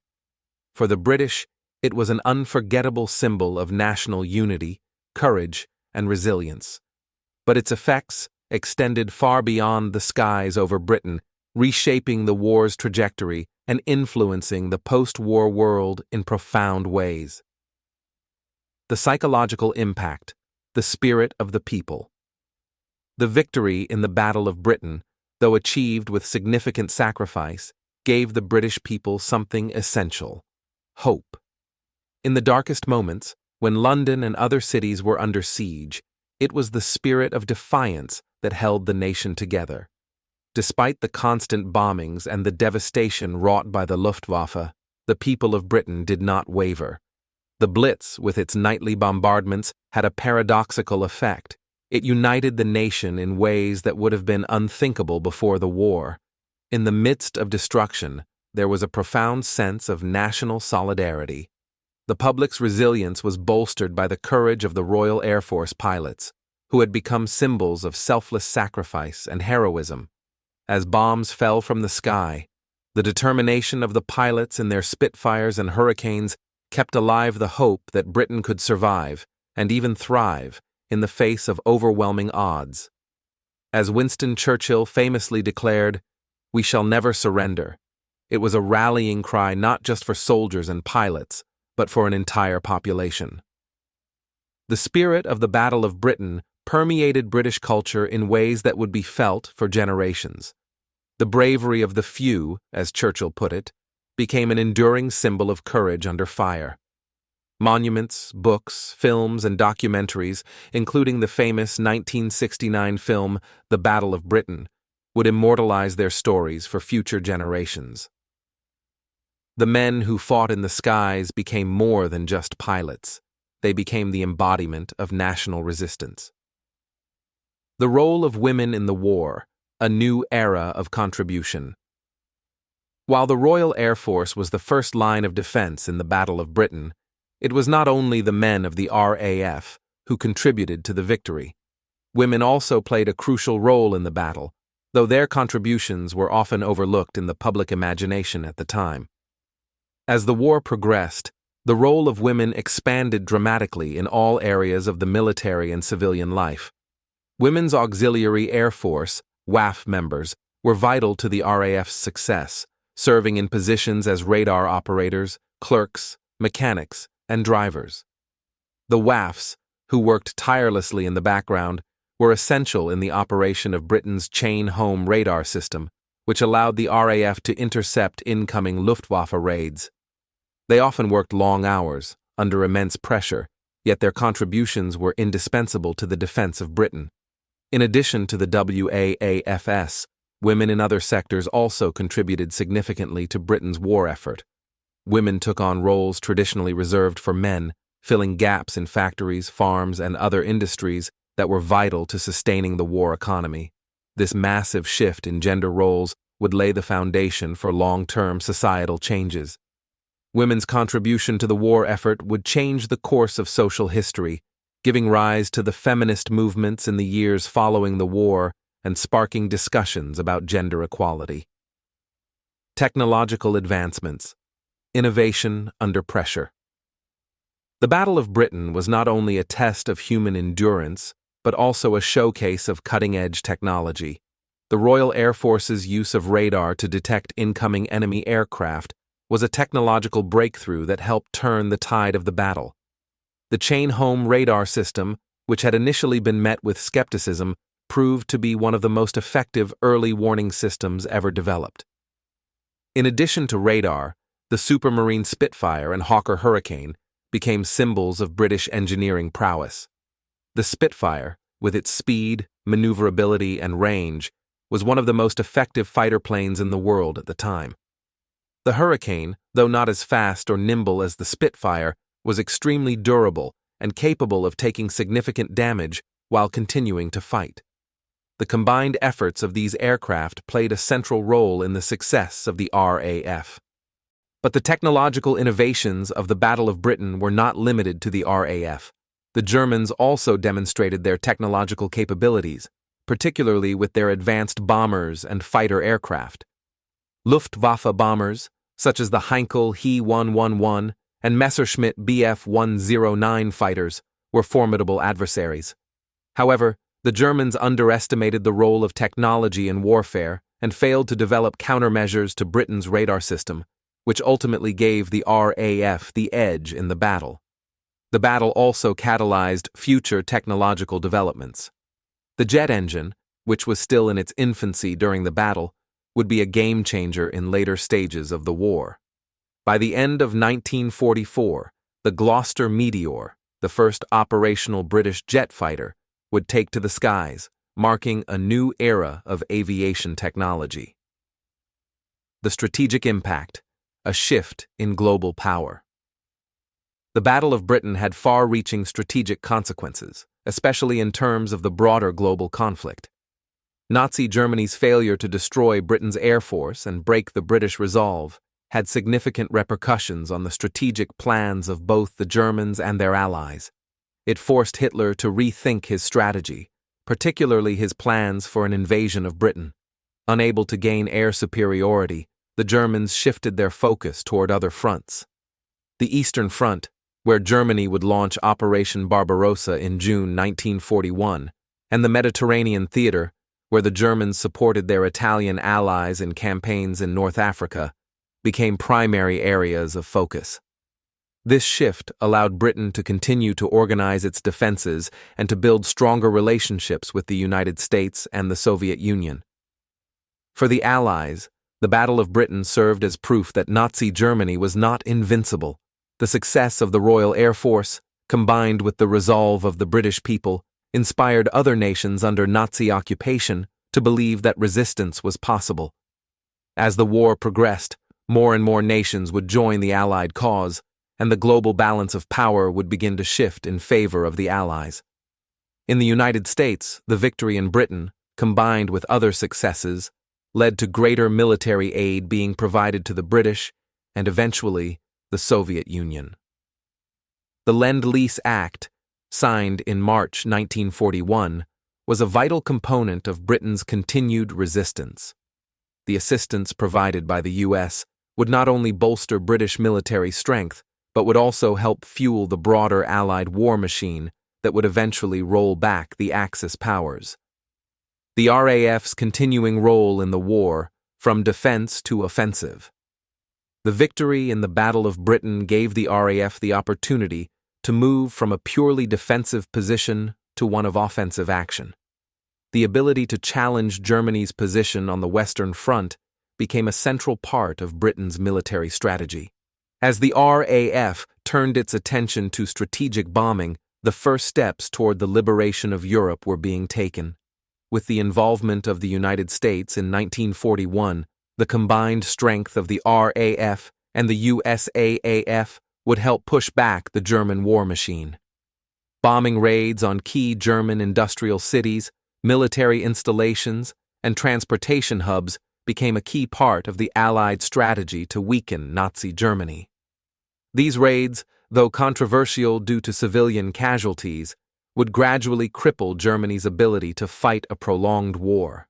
For the British, it was an unforgettable symbol of national unity, courage, and resilience. But its effects extended far beyond the skies over Britain, reshaping the war's trajectory and influencing the post-war world in profound ways. The psychological impact, the spirit of the people. The victory in the Battle of Britain, though achieved with significant sacrifice, gave the British people something essential: hope. In the darkest moments, when London and other cities were under siege, it was the spirit of defiance that held the nation together. Despite the constant bombings and the devastation wrought by the Luftwaffe, the people of Britain did not waver. The Blitz, with its nightly bombardments, had a paradoxical effect. It united the nation in ways that would have been unthinkable before the war. In the midst of destruction, there was a profound sense of national solidarity. The public's resilience was bolstered by the courage of the Royal Air Force pilots, who had become symbols of selfless sacrifice and heroism. As bombs fell from the sky, the determination of the pilots in their Spitfires and Hurricanes kept alive the hope that Britain could survive, and even thrive, in the face of overwhelming odds. As Winston Churchill famously declared, "We shall never surrender." It was a rallying cry not just for soldiers and pilots, but for an entire population. The spirit of the Battle of Britain permeated British culture in ways that would be felt for generations. The bravery of the few, as Churchill put it, became an enduring symbol of courage under fire. Monuments, books, films, and documentaries, including the famous 1969 film The Battle of Britain, would immortalize their stories for future generations. The men who fought in the skies became more than just pilots. They became the embodiment of national resistance. The role of women in the war, a new era of contribution. While the Royal Air Force was the first line of defense in the Battle of Britain, it was not only the men of the RAF who contributed to the victory. Women also played a crucial role in the battle, though their contributions were often overlooked in the public imagination at the time. As the war progressed, the role of women expanded dramatically in all areas of the military and civilian life. Women's Auxiliary Air Force, WAF members, were vital to the RAF's success, serving in positions as radar operators, clerks, mechanics, and drivers. The WAFs, who worked tirelessly in the background, were essential in the operation of Britain's chain-home radar system, which allowed the RAF to intercept incoming Luftwaffe raids. They often worked long hours, under immense pressure, yet their contributions were indispensable to the defense of Britain. In addition to the WAAFs, women in other sectors also contributed significantly to Britain's war effort. Women took on roles traditionally reserved for men, filling gaps in factories, farms, and other industries that were vital to sustaining the war economy. This massive shift in gender roles would lay the foundation for long-term societal changes. Women's contribution to the war effort would change the course of social history, giving rise to the feminist movements in the years following the war and sparking discussions about gender equality. Technological advancements. Innovation under pressure. The Battle of Britain was not only a test of human endurance, but also a showcase of cutting-edge technology. The Royal Air Force's use of radar to detect incoming enemy aircraft was a technological breakthrough that helped turn the tide of the battle. The chain-home radar system, which had initially been met with skepticism, proved to be one of the most effective early warning systems ever developed. In addition to radar, the Supermarine Spitfire and Hawker Hurricane became symbols of British engineering prowess. The Spitfire, with its speed, maneuverability, and range, was one of the most effective fighter planes in the world at the time. The Hurricane, though not as fast or nimble as the Spitfire, was extremely durable and capable of taking significant damage while continuing to fight. The combined efforts of these aircraft played a central role in the success of the RAF. But the technological innovations of the Battle of Britain were not limited to the RAF. The Germans also demonstrated their technological capabilities, particularly with their advanced bombers and fighter aircraft. Luftwaffe bombers, such as the Heinkel He-111 and Messerschmitt Bf-109 fighters, were formidable adversaries. However, the Germans underestimated the role of technology in warfare and failed to develop countermeasures to Britain's radar system, which ultimately gave the RAF the edge in the battle. The battle also catalyzed future technological developments. The jet engine, which was still in its infancy during the battle, would be a game-changer in later stages of the war. By the end of 1944, the Gloucester Meteor, the first operational British jet fighter, would take to the skies, marking a new era of aviation technology. The strategic impact, a shift in global power. The Battle of Britain had far-reaching strategic consequences, especially in terms of the broader global conflict. Nazi Germany's failure to destroy Britain's air force and break the British resolve had significant repercussions on the strategic plans of both the Germans and their allies. It forced Hitler to rethink his strategy, particularly his plans for an invasion of Britain. Unable to gain air superiority, the Germans shifted their focus toward other fronts. The Eastern Front, where Germany would launch Operation Barbarossa in June 1941, and the Mediterranean theater, where the Germans supported their Italian allies in campaigns in North Africa, became primary areas of focus. This shift allowed Britain to continue to organize its defenses and to build stronger relationships with the United States and the Soviet Union. For the Allies, the Battle of Britain served as proof that Nazi Germany was not invincible. The success of the Royal Air Force, combined with the resolve of the British people, inspired other nations under Nazi occupation to believe that resistance was possible. As the war progressed, more and more nations would join the Allied cause, and the global balance of power would begin to shift in favor of the Allies. In the United States, the victory in Britain, combined with other successes, led to greater military aid being provided to the British and eventually the Soviet Union. The Lend-Lease Act, signed in March 1941, was a vital component of Britain's continued resistance. The assistance provided by the U.S. would not only bolster British military strength, but would also help fuel the broader Allied war machine that would eventually roll back the Axis powers. The RAF's continuing role in the war, from defense to offensive. The victory in the Battle of Britain gave the RAF the opportunity to move from a purely defensive position to one of offensive action. The ability to challenge Germany's position on the Western Front became a central part of Britain's military strategy. As the RAF turned its attention to strategic bombing, the first steps toward the liberation of Europe were being taken. With the involvement of the United States in 1941, the combined strength of the RAF and the USAAF would help push back the German war machine. Bombing raids on key German industrial cities, military installations, and transportation hubs became a key part of the Allied strategy to weaken Nazi Germany. These raids, though controversial due to civilian casualties, would gradually cripple Germany's ability to fight a prolonged war.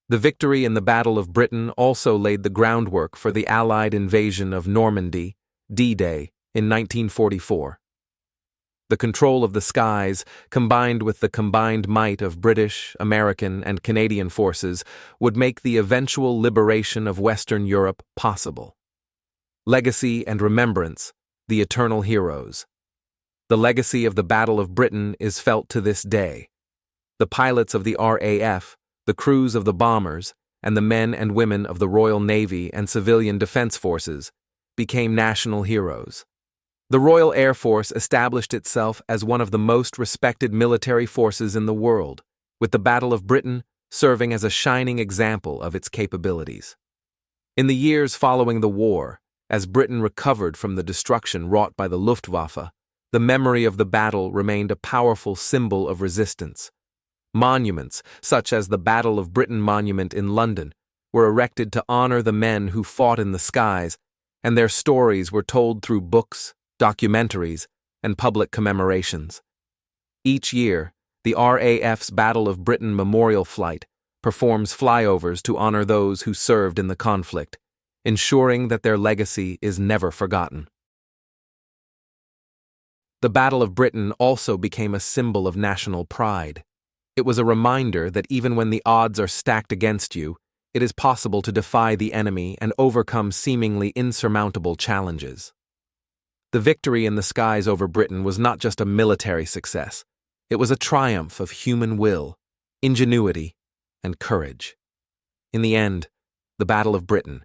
The victory in the Battle of Britain also laid the groundwork for the Allied invasion of Normandy, D-Day, in 1944. The control of the skies, combined with the combined might of British, American, and Canadian forces, would make the eventual liberation of Western Europe possible. Legacy and remembrance, the eternal heroes. The legacy of the Battle of Britain is felt to this day. The pilots of the RAF, the crews of the bombers, and the men and women of the Royal Navy and civilian defense forces became national heroes. The Royal Air Force established itself as one of the most respected military forces in the world, with the Battle of Britain serving as a shining example of its capabilities. In the years following the war, as Britain recovered from the destruction wrought by the Luftwaffe, the memory of the battle remained a powerful symbol of resistance. Monuments, such as the Battle of Britain Monument in London, were erected to honor the men who fought in the skies, and their stories were told through books, documentaries, and public commemorations. Each year, the RAF's Battle of Britain Memorial Flight performs flyovers to honor those who served in the conflict, ensuring that their legacy is never forgotten. The Battle of Britain also became a symbol of national pride. It was a reminder that even when the odds are stacked against you, it is possible to defy the enemy and overcome seemingly insurmountable challenges. The victory in the skies over Britain was not just a military success. It was a triumph of human will, ingenuity, and courage. In the end, the Battle of Britain,